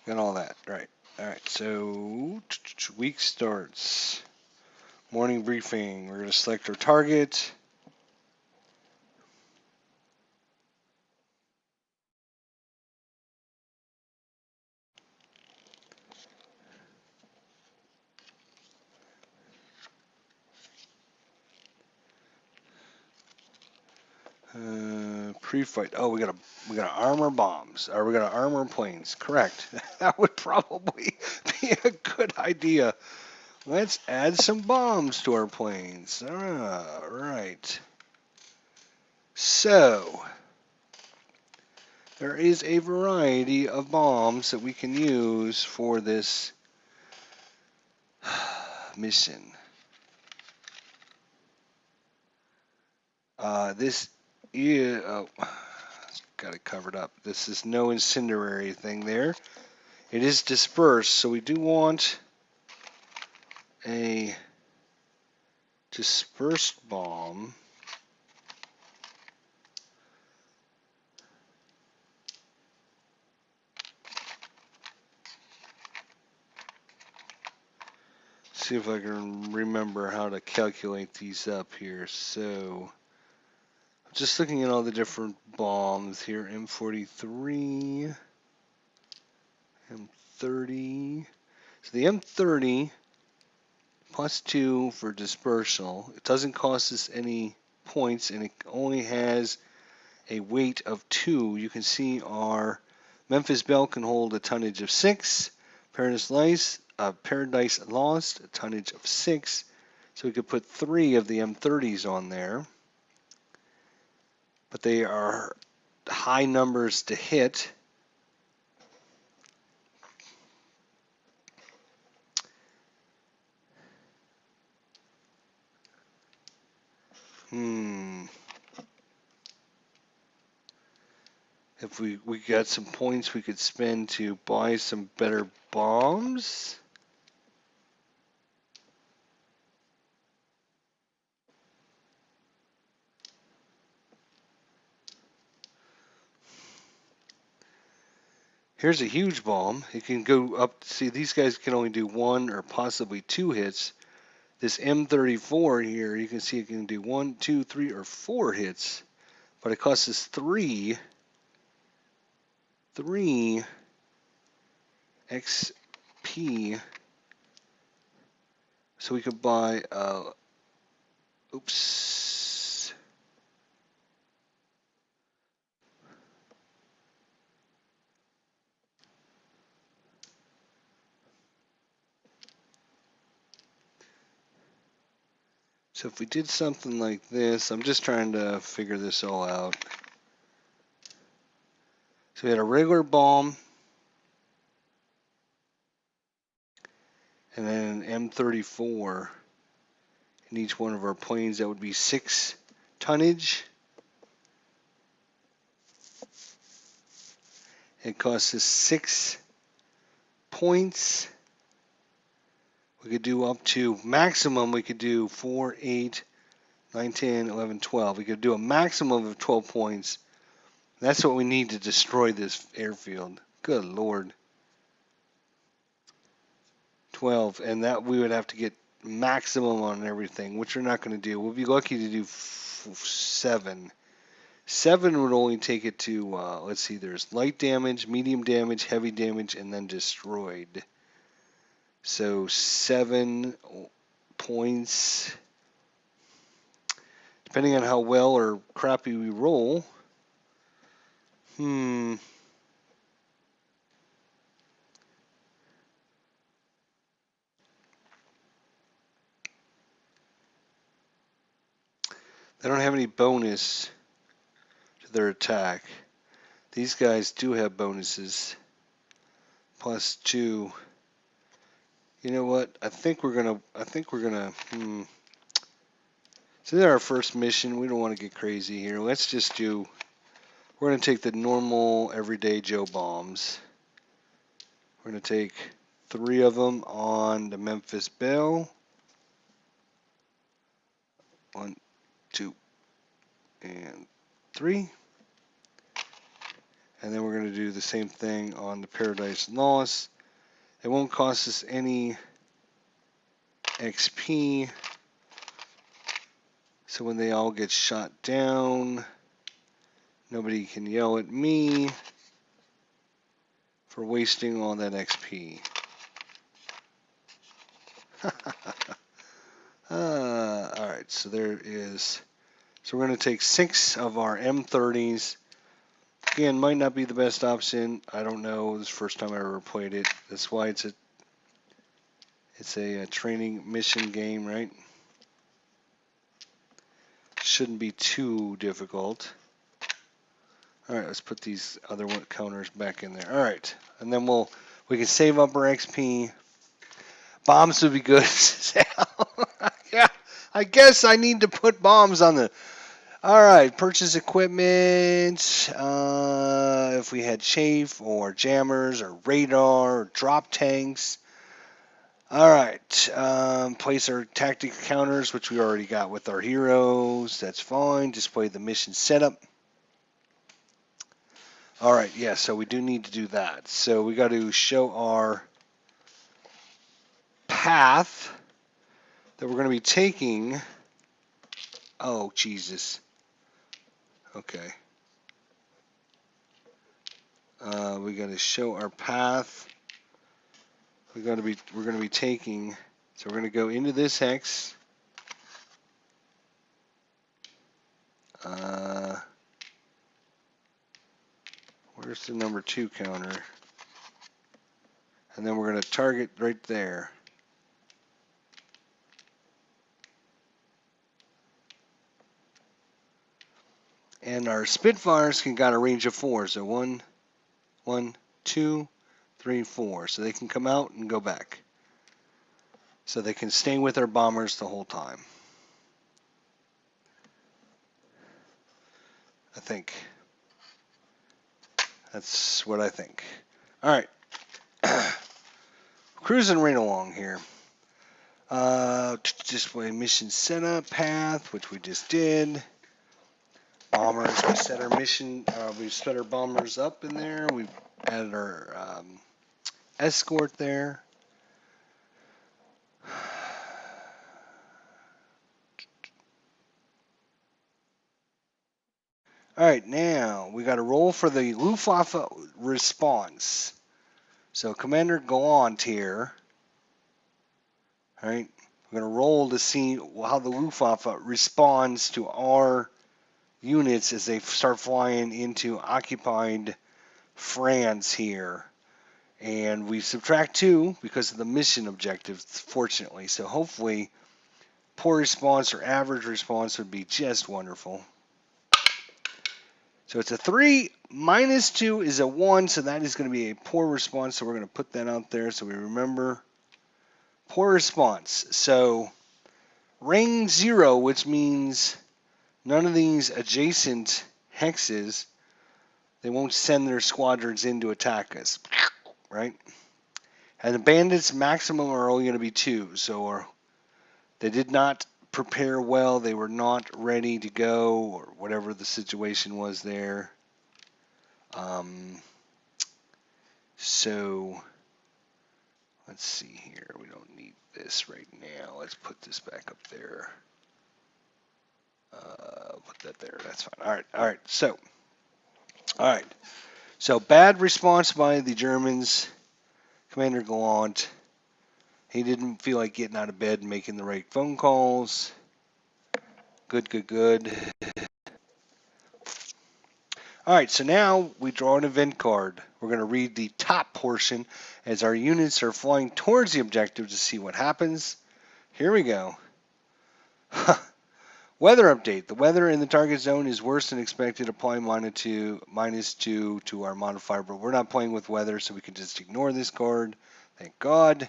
Got all that, right. All right, so week starts. Morning briefing. We're going to select our target. Pre-fight. Oh, we got to armor bombs, or we got to armor planes. Correct. That would probably be a good idea. Let's add some bombs to our planes. All right. So there is a variety of bombs that we can use for this mission. This is, got it covered up. This is no incendiary thing there. It is dispersed, so we do want a dispersed bomb. See if I can remember how to calculate these up here. So, just looking at all the different bombs here, M43, M30. So the M30 plus 2 for dispersal. It doesn't cost us any points, and it only has a weight of 2. You can see our Memphis Belle can hold a tonnage of 6. Paradise Lost, a tonnage of 6. So we could put 3 of the M30s on there. But they are high numbers to hit. If we got some points we could spend to buy some better bombs. Here's a huge bomb. It can go up, see these guys can only do 1 or possibly 2 hits. This M34 here, you can see it can do 1, 2, 3, or 4 hits. But it costs us 3 XP. So we could buy, oops. So if we did something like this, I'm just trying to figure this all out. So we had a regular bomb, and then an M34 in each one of our planes. That would be 6 tonnage. It costs us 6 points. We could do up to maximum, we could do 4, 8, 9, 10, 11, 12. We could do a maximum of 12 points. That's what we need to destroy this airfield. Good Lord. 12. And that we would have to get maximum on everything, which we're not going to do. We'll be lucky to do 7. 7 would only take it to, let's see, there's light damage, medium damage, heavy damage, and then destroyed. So 7 points. Depending on how well or crappy we roll. They don't have any bonus to their attack. These guys do have bonuses. +2. You know what? I think we're gonna. So this is our first mission. We don't want to get crazy here. Let's just do. We're gonna take the normal everyday Joe bombs. We're gonna take 3 of them on the Memphis Belle. 1, 2, and 3. And then we're going to do the same thing on the Paradise Lost. It won't cost us any XP. So when they all get shot down, nobody can yell at me for wasting all that XP. Alright, so there is. So we're going to take 6 of our M30s. Again, might not be the best option. I don't know. This is the first time I ever played it. That's why it's a training mission game, right? Shouldn't be too difficult. Alright, let's put these other counters back in there. Alright, and then we can save up our XP. Bombs would be good. Yeah, I guess I need to put bombs on the... Alright, purchase equipment. If we had chaff or jammers or radar or drop tanks. Alright, place our tactic counters, which we already got with our heroes. That's fine. Display the mission setup. Alright, yeah, so we do need to do that. So we got to show our path that we're going to be taking. Oh, Jesus. Okay. We got to show our path. We're going to be taking. So we're going to go into this hex. Where's the number 2 counter? And then we're going to target right there. And our Spitfires can got a range of 4. So 1, 2, 3, 4. So they can come out and go back. So they can stay with our bombers the whole time. I think. That's what I think. All right. Cruising right along here. Display mission setup path, which we just did. Bombers, we set our mission, we set our bombers up in there. We added our escort there. All right, now we got to roll for the Luftwaffe response. So Commander Gallant here. All right, we're going to roll to see how the Luftwaffe responds to our units as they start flying into occupied France here. And we subtract 2 because of the mission objectives, fortunately. So hopefully poor response or average response would be just wonderful. So it's a 3, minus 2 is a 1, so that is going to be a poor response, so we're going to put that out there so we remember. Poor response. So ring 0, which means none of these adjacent hexes, they won't send their squadrons in to attack us, right? And the bandits maximum are only going to be 2, so they did not prepare well, they were not ready to go, or whatever the situation was there. So let's see here. We don't need this right now. Let's put this back up there. Put that there. That's fine. All right. So bad response by the Germans. Commander Gallant. He didn't feel like getting out of bed and making the right phone calls. Good. All right, so now we draw an event card. We're going to read the top portion as our units are flying towards the objective to see what happens. Here we go. Weather update. The weather in the target zone is worse than expected. Apply minus two to our modifier, but we're not playing with weather, so we can just ignore this card. Thank God.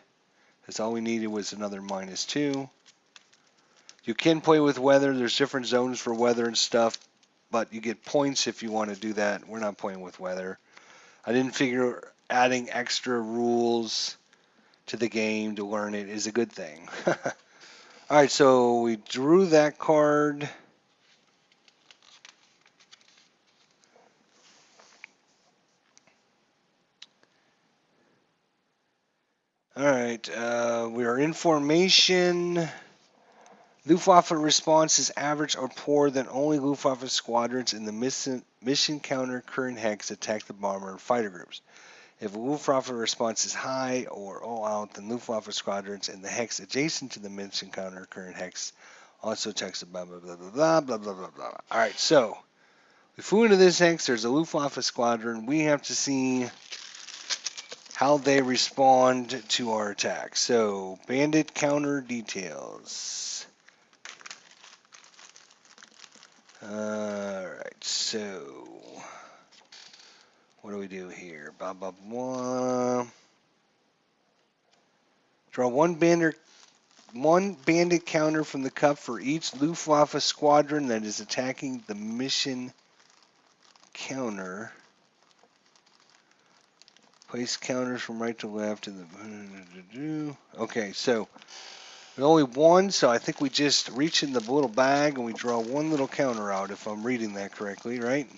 That's all we needed was another -2. You can play with weather. There's different zones for weather and stuff, but you get points if you want to do that. We're not playing with weather. I didn't figure adding extra rules to the game to learn it is a good thing. All right, so we drew that card. All right, we are in formation. Luftwaffe response is average or poor, then only Luftwaffe squadrons in the mission counter current hex attack the bomber and fighter groups. If Luftwaffe response is high or all out, then Luftwaffe squadrons in the hex adjacent to the mission counter current hex also attacks the blah blah blah blah blah blah blah blah. All right, so we flew into this hex. There's a Luftwaffe squadron. We have to see how they respond to our attack. So bandit counter details. Alright, so what do we do here? Blah, blah, blah. Draw one bandit counter from the cup for each Luftwaffe squadron that is attacking the mission counter. Place counters from right to left. Okay, so only one, so I think we just reach in the little bag and we draw one little counter out, if I'm reading that correctly, right?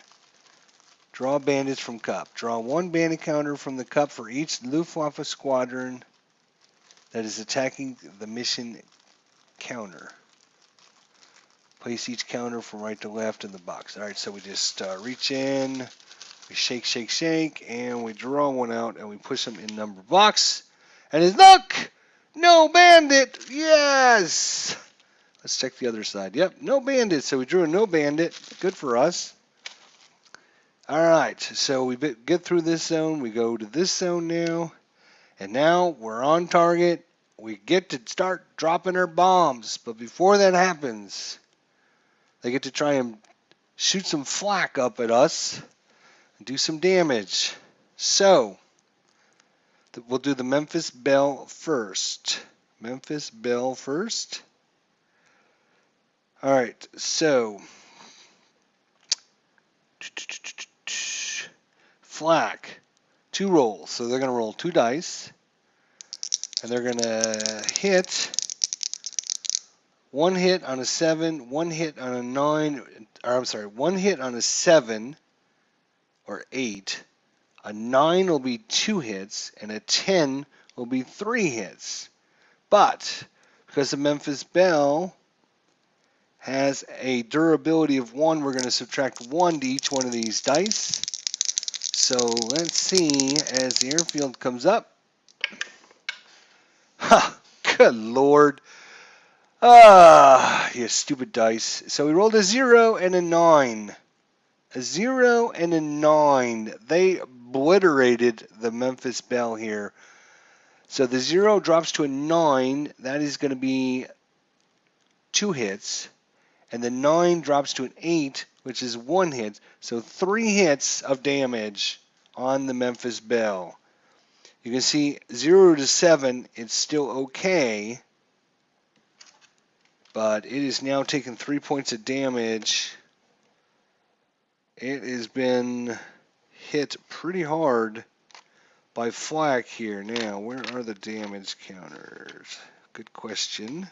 Draw bandits from cup. Draw one bandit counter from the cup for each Luftwaffe squadron that is attacking the mission counter. Place each counter from right to left in the box. All right, so we just reach in, we shake, and we draw one out, and we push them in number box. And it's look! No bandit! Yes! Let's check the other side. Yep, no bandit. So we drew a no bandit. Good for us. All right, so we get through this zone. We go to this zone now. And now we're on target. We get to start dropping our bombs. But before that happens, they get to try and shoot some flak up at us and do some damage. So we'll do the Memphis Belle first. Memphis Belle first. All right, so flak, 2 rolls. So they're going to roll 2 dice, and they're going to hit 1 hit on a 7, 1 hit on a 9, or I'm sorry, 1 hit on a 7 or 8. A 9 will be 2 hits, and a 10 will be 3 hits. But because the Memphis Belle has a durability of 1, we're going to subtract 1 to each one of these dice. So let's see as the airfield comes up. Ha! Good Lord. You stupid dice. So we rolled a 0 and a 9. A 0 and a 9. They obliterated the Memphis Belle here. So the 0 drops to a 9. That is going to be 2 hits, and the 9 drops to an 8, which is 1 hit. So 3 hits of damage on the Memphis Belle. You can see 0 to 7, it's still okay, but it is now taking 3 points of damage. It has been hit pretty hard by flak here. Now, where are the damage counters? Good question.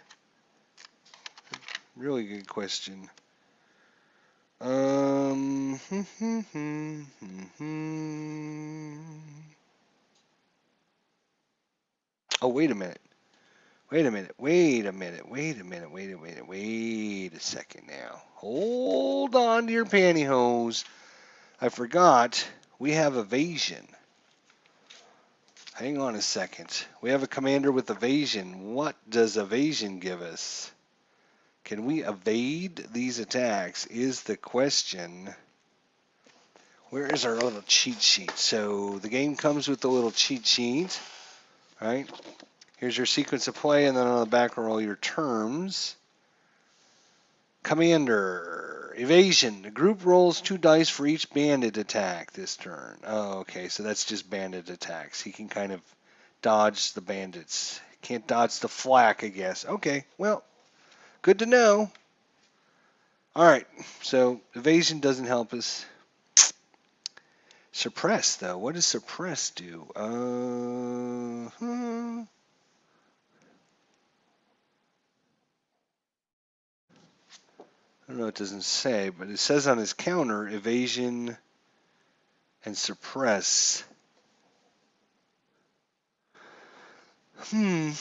Really good question. Oh, wait a minute. Wait a minute. Wait a minute. Wait a minute. Wait a minute. Wait a second now. Hold on to your pantyhose. I forgot we have evasion. Hang on a second. We have a commander with evasion. What does evasion give us? Can we evade these attacks is the question. Where is our little cheat sheet? So the game comes with the little cheat sheet, right? Here's your sequence of play, and then on the back are all your terms. Commander, evasion. The group rolls 2 dice for each bandit attack this turn. Oh, okay, so that's just bandit attacks. He can kind of dodge the bandits. Can't dodge the flak, I guess. Okay, well, good to know. All right, so evasion doesn't help us. Suppress, though. What does suppress do? I don't know, it doesn't say, but it says on his counter, evasion and suppress. I'm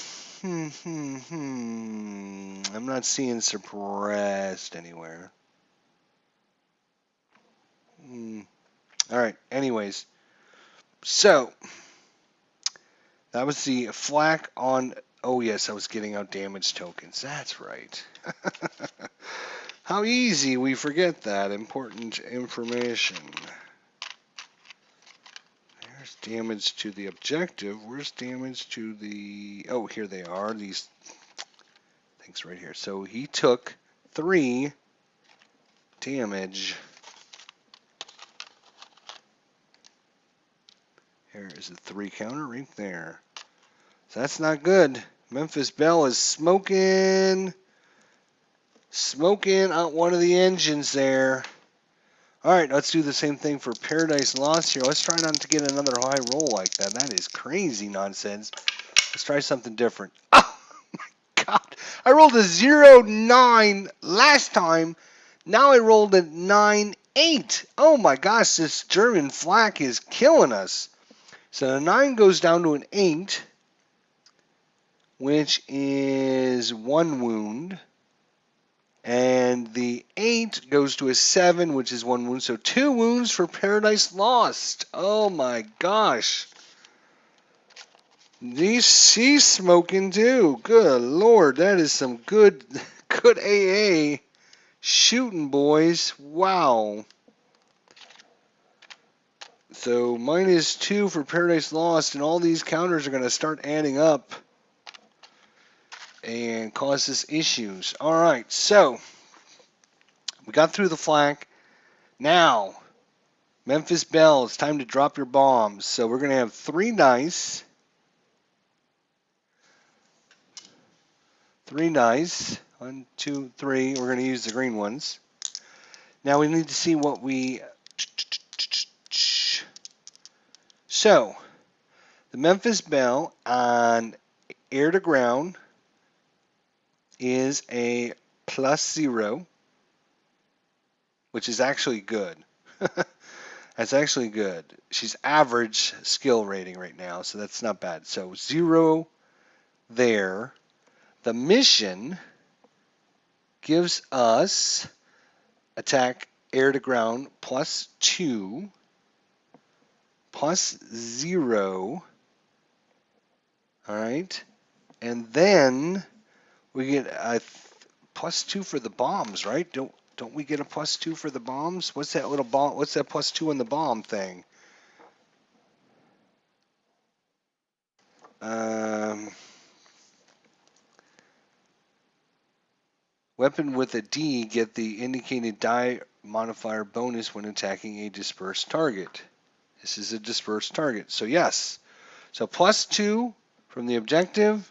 not seeing suppressed anywhere. All right, anyways. So, that was the flak on... Oh, yes, I was getting out damage tokens. That's right. How easy we forget that important information. There's damage to the objective. Where's damage to the... Oh, here they are. These things right here. So he took 3 damage. Here is a 3 counter right there. So that's not good. Memphis Belle is smoking out one of the engines there. All right, let's do the same thing for Paradise Lost here. Let's try not to get another high roll like that. That is crazy nonsense. Let's try something different. Oh, my God. I rolled a 0-9 last time. Now I rolled a 9-8. Oh, my gosh, this German flak is killing us. So the 9 goes down to an 8, which is 1 wound. And the 8 goes to a 7, which is 1 wound. So 2 wounds for Paradise Lost. Oh my gosh. She's smoking too. Good Lord. That is some good AA shooting, boys. Wow. So -2 for Paradise Lost. And all these counters are going to start adding up and cause us issues. All right. So we got through the flak. Now, Memphis Belle, it's time to drop your bombs. So we're going to have 3 dice. 3 dice. 1, 2, 3. We're going to use the green ones. Now we need to see what we... So, the Memphis Belle on air to ground is a +0, which is actually good. That's actually good. She's average skill rating right now, so that's not bad. So 0 there. The mission gives us attack air to ground +2, +0. All right. And then we get a +2 for the bombs, right? Don't we get a +2 for the bombs? What's that little bomb? What's that +2 on the bomb thing? Um, Weapon with a D get the indicated die modifier bonus when attacking a dispersed target. This is a dispersed target. So yes. So +2 from the objective,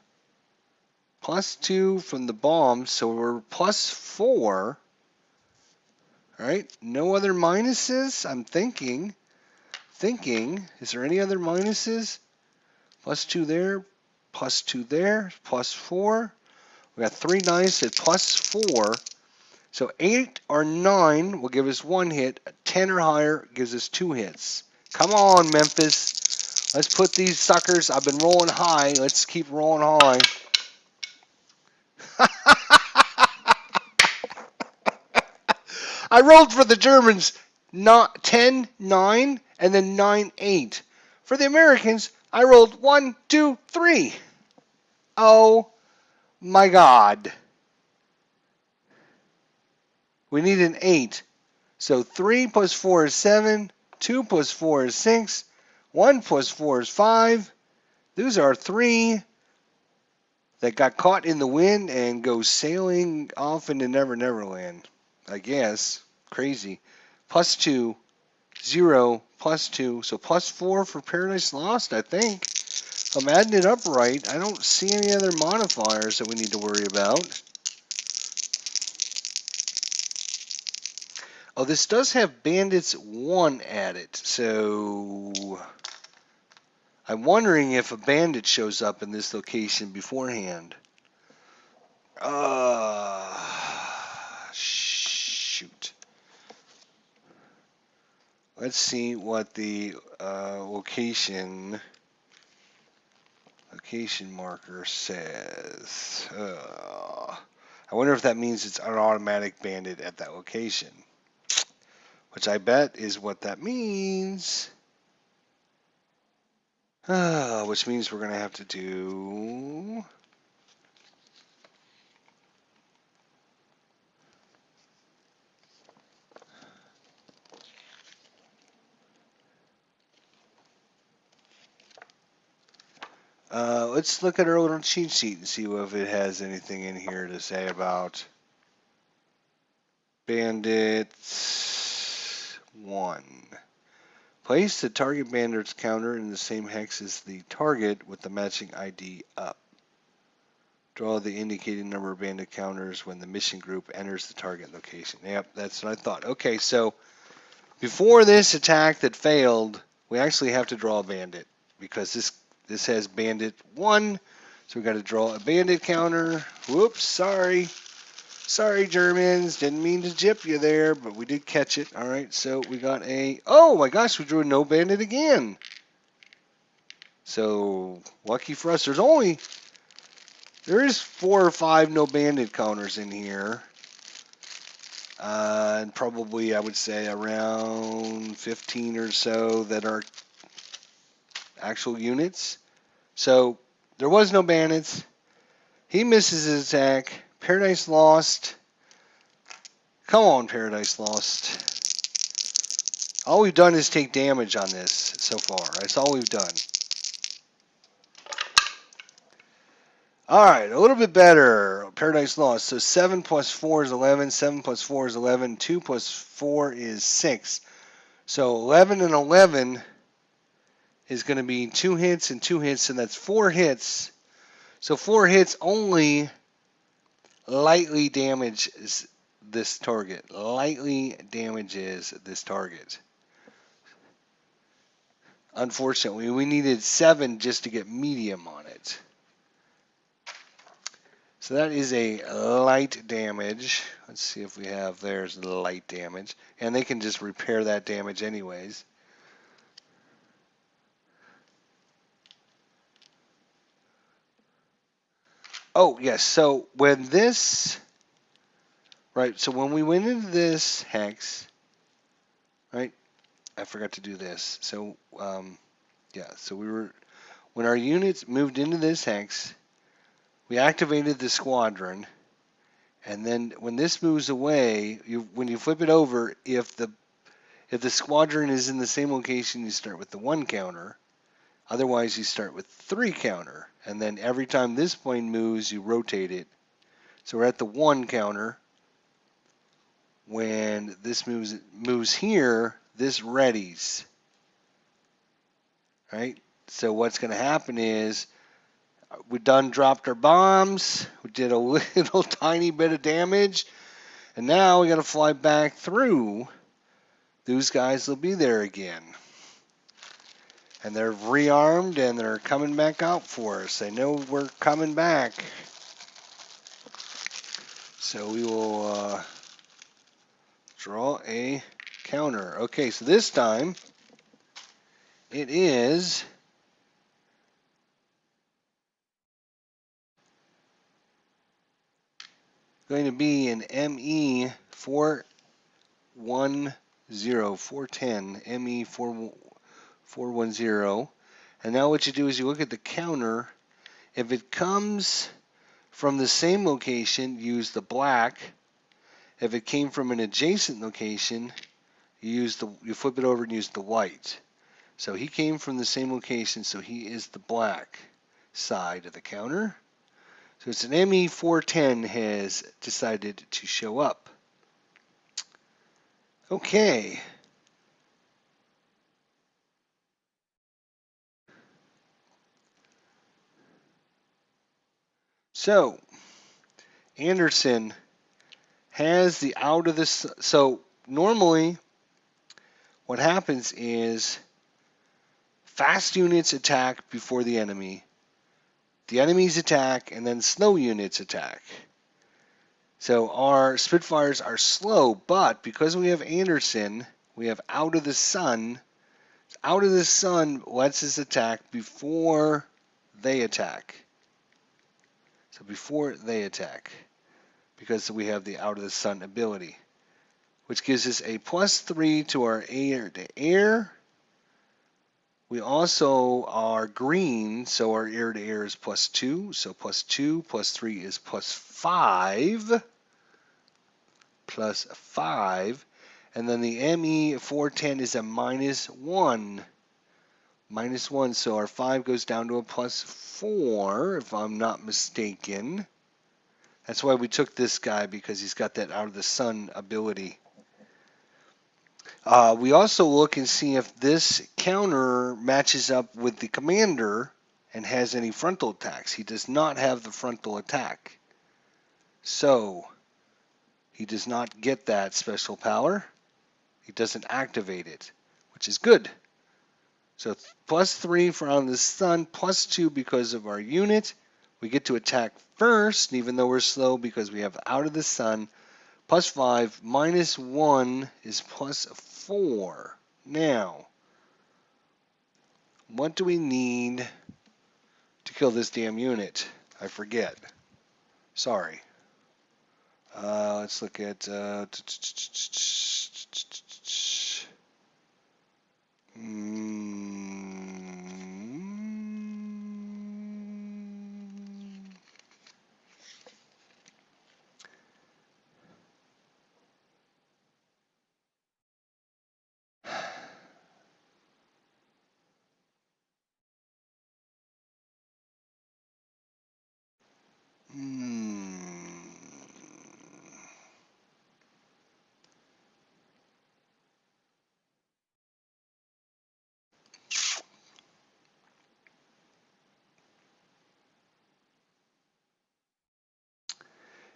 +2 from the bomb. So we're +4. All right. No other minuses. I'm thinking. Is there any other minuses? +2 there, +2 there, +4. We got 3 dice at +4. So 8 or 9 will give us 1 hit. 10 or higher gives us 2 hits. Come on, Memphis. Let's put these suckers. I've been rolling high. Let's keep rolling high. I rolled for the Germans 10, 9, and then 9, 8. For the Americans, I rolled 1, 2, 3. Oh my God. We need an 8. So 3 plus 4 is 7. 2 plus 4 is 6. 1 plus 4 is 5. Those are 3 that got caught in the wind and go sailing off into Never Never Land. I guess. Crazy. +2. 0. +2. So +4 for Paradise Lost, I think. If I'm adding it up right, I don't see any other modifiers that we need to worry about. Oh, this does have Bandits 1 added, so I'm wondering if a bandit shows up in this location beforehand. Shoot. Let's see what the location marker says. I wonder if that means it's an automatic bandit at that location, which I bet is what that means. Which means we're going to have to do... let's look at our little cheat sheet and see if it has anything in here to say about Bandits 1. Place the target bandit's counter in the same hex as the target with the matching ID up. Draw the indicated number of bandit counters when the mission group enters the target location. Yep, that's what I thought. Okay, so before this attack that failed, we actually have to draw a bandit because this has bandit 1, so we got to draw a bandit counter. Whoops, sorry. Sorry, Germans. Didn't mean to jip you there, but we did catch it. All right, so we got a... Oh, my gosh, we drew a no bandit again. So, lucky for us. There is 4 or 5 no bandit counters in here. And probably, I would say, around 15 or so that are actual units. So, there was no bandits. He misses his attack. Paradise Lost. Come on, Paradise Lost. All we've done is take damage on this so far. That's all we've done. All right, a little bit better. Paradise Lost. So 7 plus 4 is 11. 7 plus 4 is 11. 2 plus 4 is 6. So 11 and 11 is going to be 2 hits and 2 hits, and that's 4 hits. So 4 hits only lightly damages this target. Lightly damages this target. Unfortunately, we needed 7 just to get medium on it. So that is a light damage. Let's see if we have, there's the light damage. And they can just repair that damage anyways. Oh, yes, so when this, right, so when we went into this hex, right, I forgot to do this. So, yeah, so when our units moved into this hex, we activated the squadron, and then when this moves away, when you flip it over, if the squadron is in the same location, you start with the 1 counter. Otherwise, you start with 3 counter. And then every time this plane moves, you rotate it So we're at the 1 counter. When this moves here, this readies. Right? So what's going to happen is we done dropped our bombs. We did a little tiny bit of damage. And now we got to fly back through. Those guys will be there again. And they're rearmed and they're coming back out for us. They know we're coming back. So we will draw a counter. Okay, so this time it is going to be an ME 410, 410, ME 410. And now what you do is you look at the counter. If it comes from the same location, use the black. If it came from an adjacent location, you flip it over and use the white. So he came from the same location, so he is the black side of the counter. So it's an ME410 has decided to show up. Okay. So Anderson has the out of the so normally what happens is fast units attack before the enemies attack, and then slow units attack. So our Spitfires are slow, but because we have Anderson, we have out of the sun. Out of the sun lets us attack before they attack. So before they attack, because we have the out of the sun ability, which gives us a +3 to our air-to-air. We also are green, so our air-to-air is +2. So +2 +3 is +5. +5. And then the ME410 is a -1. -1, so our 5 goes down to a +4, if I'm not mistaken. That's why we took this guy, because he's got that out of the sun ability. We also look and see if this counter matches up with the commander and has any frontal attacks. He does not have the frontal attack. So he does not get that special power. He doesn't activate it, which is good. So +3 for on the sun, +2 because of our unit. We get to attack first, even though we're slow because we have out of the sun. +5, -1 is +4. Now, what do we need to kill this damn unit? I forget. Sorry. Let's look at...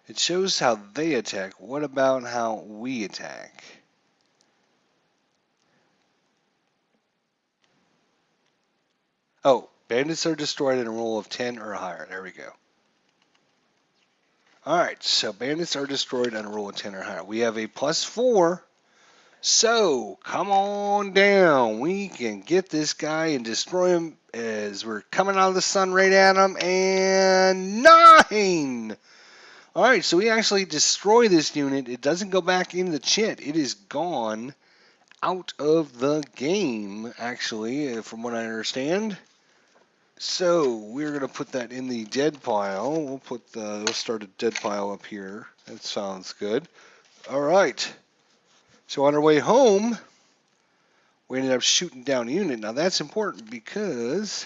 It shows how they attack. What about how we attack? Oh, bandits are destroyed at a roll of 10 or higher. There we go. Alright, so bandits are destroyed on a roll of 10 or higher. We have a +4. So, come on down. We can get this guy and destroy him as we're coming out of the sun right at him. And 9! Alright, so we actually destroy this unit. It doesn't go back into the chit. It is gone out of the game, actually, from what I understand. So we're going to put that in the dead pile. We'll start a dead pile up here. That sounds good. Alright. So on our way home, we ended up shooting down a unit. Now that's important because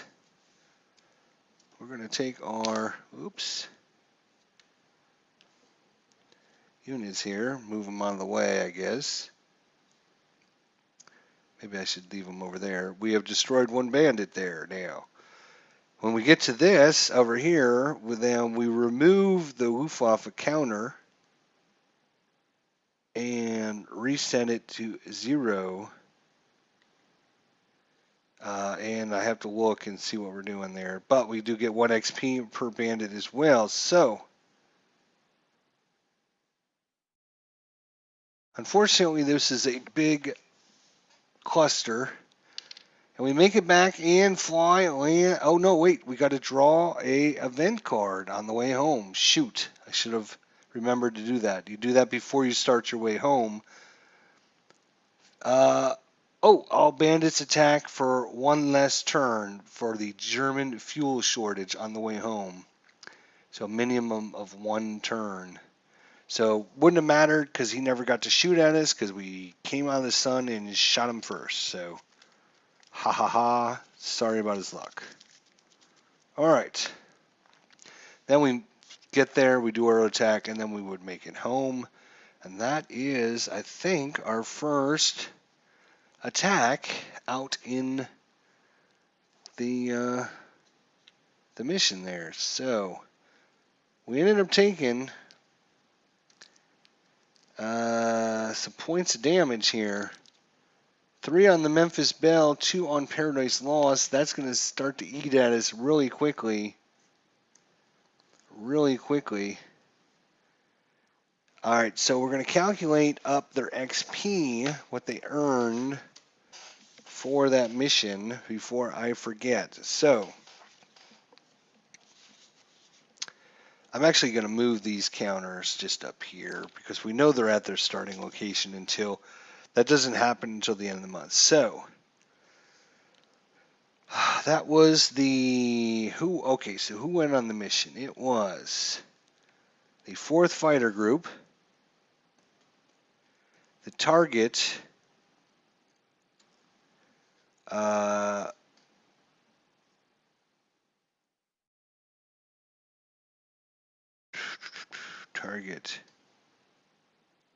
we're going to take our, oops. units here. Move them out of the way, I guess. Maybe I should leave them over there. We have destroyed one bandit there now. When we get to this over here, then we remove the Luftwaffe counter and reset it to 0. And I have to look and see what we're doing there. But we do get 1 XP per bandit as well. So, unfortunately, this is a big cluster. And we make it back and fly, land. Oh, no, wait. We got to draw a event card on the way home. Shoot. I should have remembered to do that. You do that before you start your way home. All bandits attack for 1 less turn for the German fuel shortage on the way home. So a minimum of 1 turn. So wouldn't have mattered because he never got to shoot at us because we came out of the sun and shot him first. So, ha ha ha. Sorry about his luck. All right. Then we get there, we do our attack, and then we would make it home. And that is, I think, our first attack out in the mission there. So we ended up taking some points of damage here. 3 on the Memphis Belle, 2 on Paradise Lost. That's going to start to eat at us really quickly. Really quickly. All right, so we're going to calculate up their XP, what they earned for that mission before I forget. So I'm actually going to move these counters just up here because we know they're at their starting location until that doesn't happen until the end of the month. So that was the so who went on the mission? It was the 4th Fighter Group, the target, target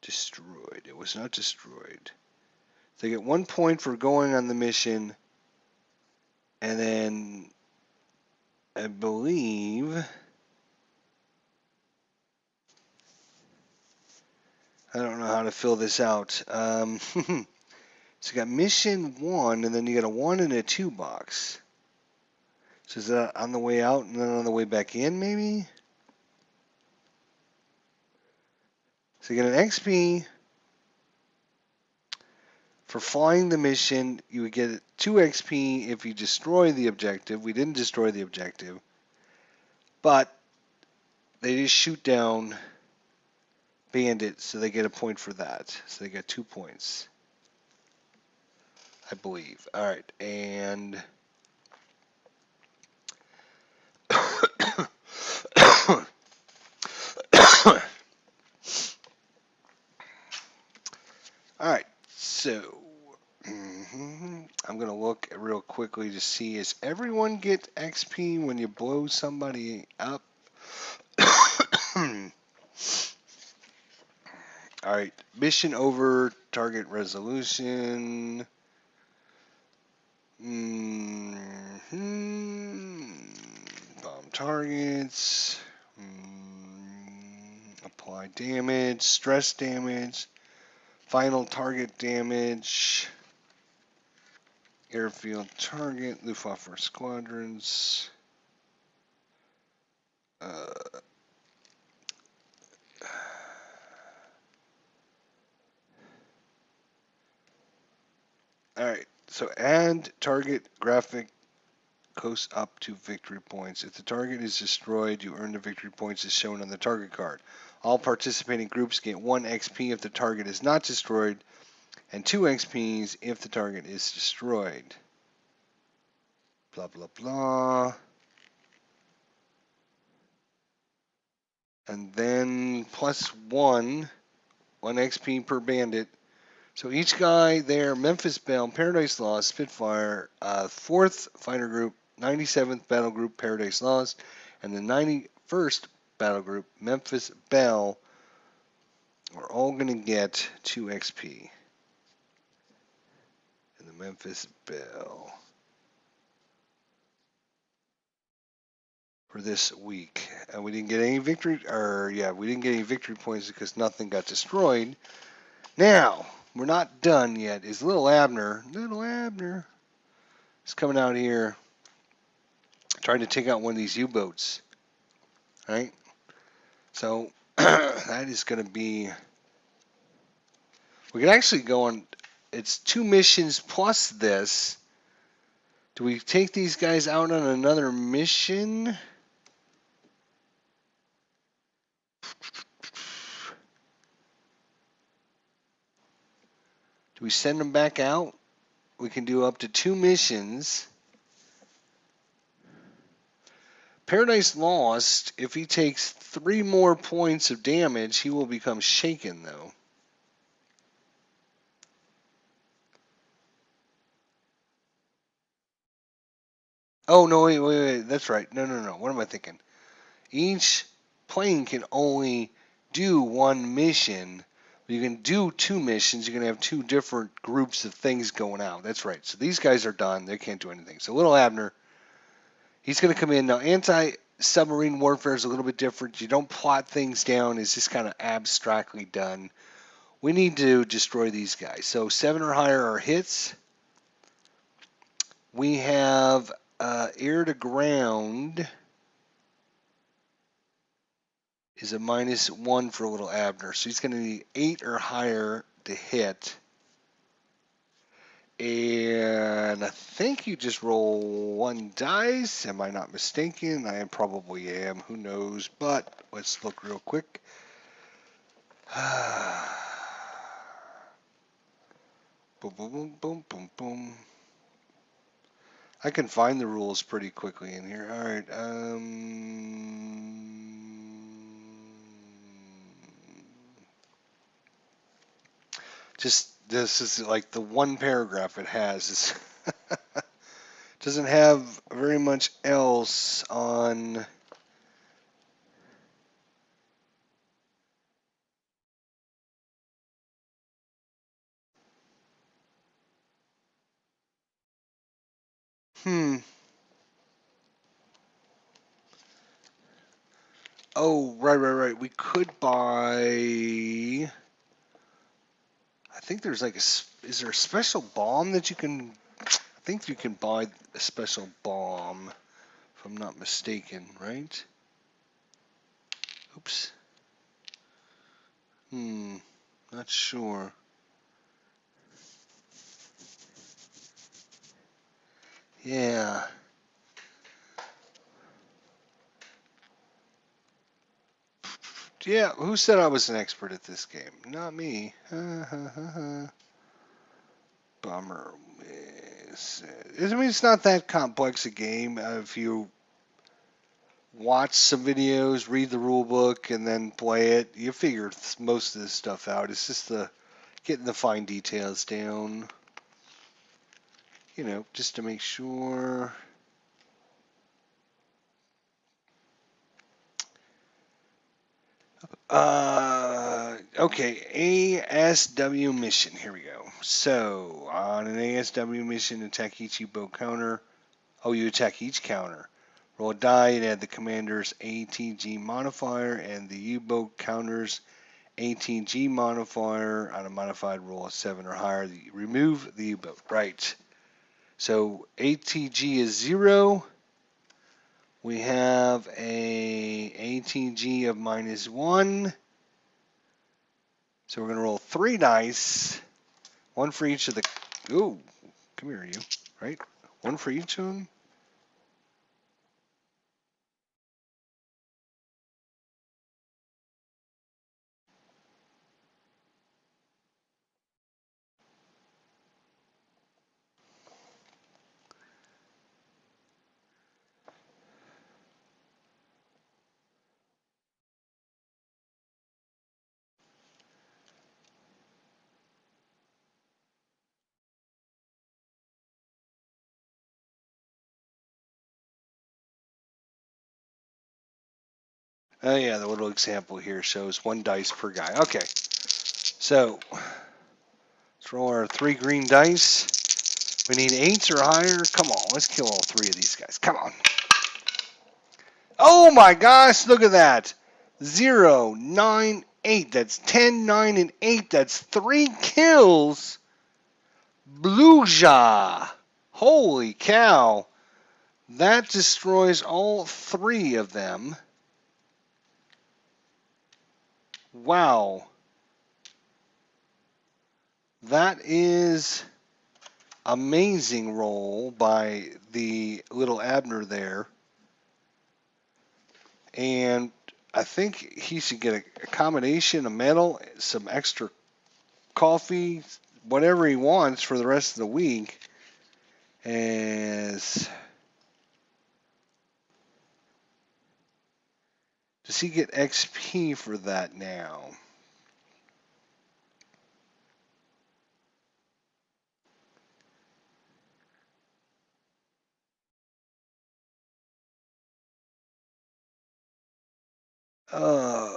destroyed. It was not destroyed. They get 1 point for going on the mission, and then I believe I don't know how to fill this out. So you got mission 1, and then you got a 1 and a 2 box. So is that on the way out and then on the way back in, maybe? So you get an XP for flying the mission. You would get 2 XP if you destroy the objective. We didn't destroy the objective, but they just shoot down bandits, so they get a point for that. So they got 2 points, I believe. All right, and all right, so I'm going to look real quickly to see, does everyone get XP when you blow somebody up? All right, mission over, target resolution. Bomb targets. Apply damage, stress damage, final target damage, airfield target, Luftwaffe squadrons. All right, so add target graphic goes up to victory points. If the target is destroyed, you earn the victory points as shown on the target card. All participating groups get 1 XP if the target is not destroyed, and 2 XPs if the target is destroyed. Blah, blah, blah. And then plus 1 XP per bandit. So each guy there, Memphis Belle, Paradise Lost, Spitfire, 4th Fighter Group, 97th Battle Group, Paradise Lost, and the 91st Battle Group, Memphis Belle, We're all going to get 2 XP. And the Memphis Belle for this week. And we didn't get any victory, we didn't get any victory points because nothing got destroyed. Now, we're not done yet. Is Little Abner is coming out here trying to take out one of these U-boats, right? So that is going to be. We can actually go on. It's 2 missions plus this. Do we take these guys out on another mission? Do we send them back out? We can do up to 2 missions. Paradise Lost, if he takes 3 more points of damage, he will become shaken, though. Oh, no, wait. That's right. No. What am I thinking? Each plane can only do 1 mission. You can do 2 missions. You can have 2 different groups of things going out. That's right. So these guys are done. They can't do anything. So Little Abner, he's going to come in. Now, anti-submarine warfare is a little bit different. You don't plot things down. It's just kind of abstractly done. We need to destroy these guys. So 7 or higher are hits. We have air to ground is a -1 for Little Abner. So he's going to need 8 or higher to hit. And I think you just roll 1 dice. Am I not mistaken? I probably am. Who knows? But let's look real quick. Boom, boom, boom, boom, boom. I can find the rules pretty quickly in here. All right. Just this is like the one paragraph it has. Is doesn't have very much else on. Hmm. Oh, right. We could buy. I think there's like is there a special bomb that you can? I think you can buy a special bomb, if I'm not mistaken, right? Oops. Not sure. Yeah. Yeah, who said I was an expert at this game? Not me. Bummer. I mean, it's not that complex a game. If you watch some videos, read the rule book, and then play it, you figure most of this stuff out. It's just getting the fine details down. Just to make sure. Okay, ASW mission. Here we go. So, on an ASW mission, attack each U-boat counter. Oh, you attack each counter. Roll a die and add the commander's ATG modifier and the U-boat counter's ATG modifier on a modified roll of 7 or higher. Remove the U-boat. Right. So ATG is 0. We have a ATG of -1. So we're going to roll 3 dice. 1 for each of the. Ooh, come here, you. Right? 1 for each of them. Oh yeah, the little example here shows 1 dice per guy. Okay. So, let's roll our 3 green dice. We need 8s or higher. Come on, let's kill all 3 of these guys. Come on. Oh my gosh, look at that. 0, 9, 8. That's 10, 9, and 8. That's 3 kills. Bluja. Holy cow. That destroys all 3 of them. Wow. That is amazing roll by the little Abner there. And I think he should get a combination, a medal, some extra coffee, whatever he wants for the rest of the week. As does he get XP for that now? Uh,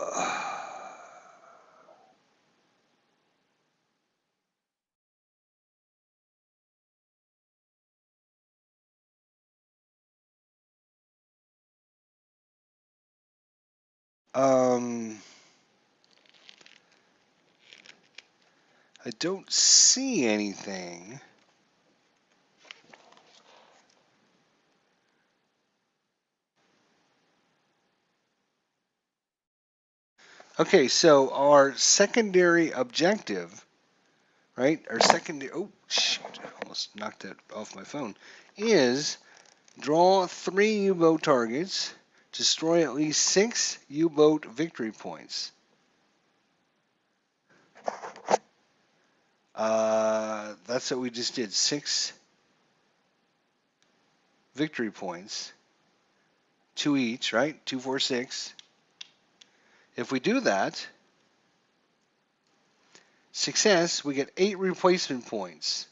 um, I don't see anything. Okay, so our secondary objective, right? Our secondary, oh, shoot, almost knocked it off my phone, is draw 3 U-boat targets, destroy at least 6 U-boat victory points. That's what we just did, 6 victory points, 2 each, right? 2, 4, 6. If we do that, success, we get 8 replacement points.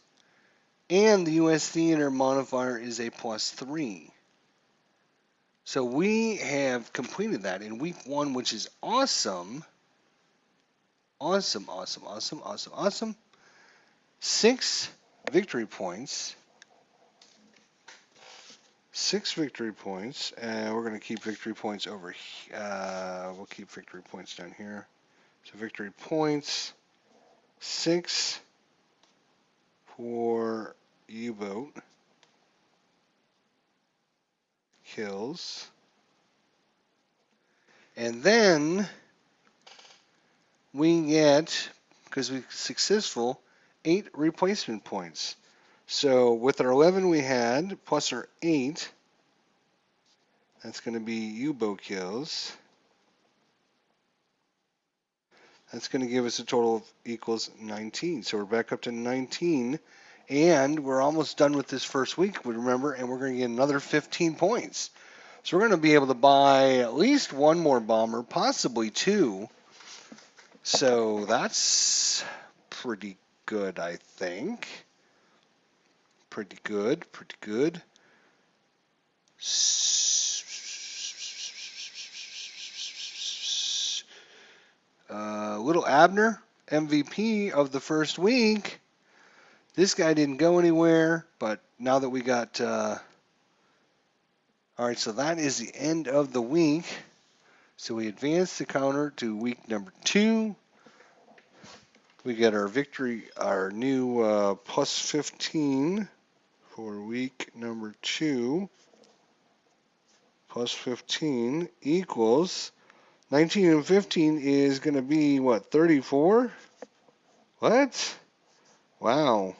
And the U.S. Theater modifier is a +3. So we have completed that in week 1, which is awesome. Awesome, awesome, awesome, awesome, awesome. 6 victory points. 6 victory points. And we're going to keep victory points over here. We'll keep victory points down here. So victory points. 6 for U-boat kills. And then we get, because we're successful, 8 replacement points. So with our 11 we had, plus our 8, that's going to be U-boat kills. That's going to give us a total of equals 19. So we're back up to 19. And we're almost done with this first week, remember, and we're going to get another 15 points. So we're going to be able to buy at least 1 more bomber, possibly 2. So that's pretty good, I think. Pretty good, pretty good. Little Abner, MVP of the first week. This guy didn't go anywhere, but now that we got... all right, so that is the end of the week. So we advance the counter to week number 2. We get our victory, our new +15 for week number 2. +15 equals 19 and 15 is going to be, what, 34? What? Wow.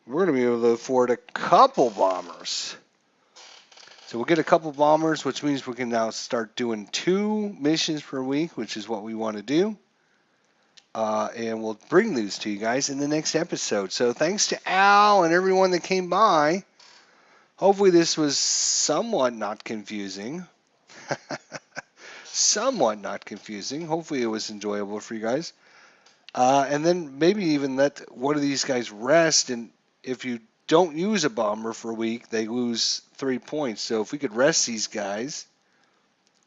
We're going to be able to afford a couple bombers. So we'll get a couple bombers, which means we can now start doing 2 missions per week, which is what we want to do. And we'll bring these to you guys in the next episode. So thanks to Al and everyone that came by. Hopefully this was somewhat not confusing. Somewhat not confusing. Hopefully it was enjoyable for you guys. And then maybe even let one of these guys rest. And if you don't use a bomber for a week, they lose 3 points. So if we could rest these guys,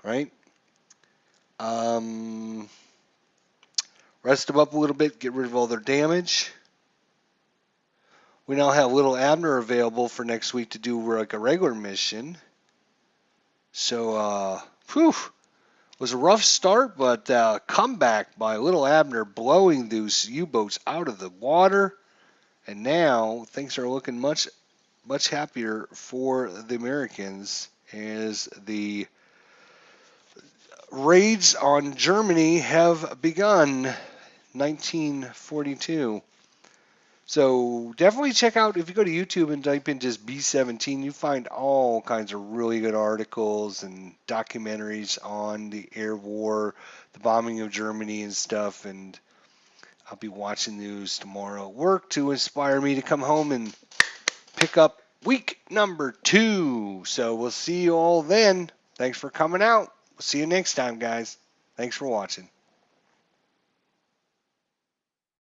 right? rest them up a little bit, get rid of all their damage. We now have Little Abner available for next week to do like a regular mission. So, whew, was a rough start, but comeback by Little Abner blowing those U-boats out of the water. And now things are looking much, much happier for the Americans as the raids on Germany have begun. 1942. So definitely check out, if you go to YouTube and type in just B-17, you find all kinds of really good articles and documentaries on the air war, the bombing of Germany and stuff. And I'll be watching those tomorrow at work to inspire me to come home and pick up week number 2. So we'll see you all then. Thanks for coming out. We'll see you next time, guys. Thanks for watching.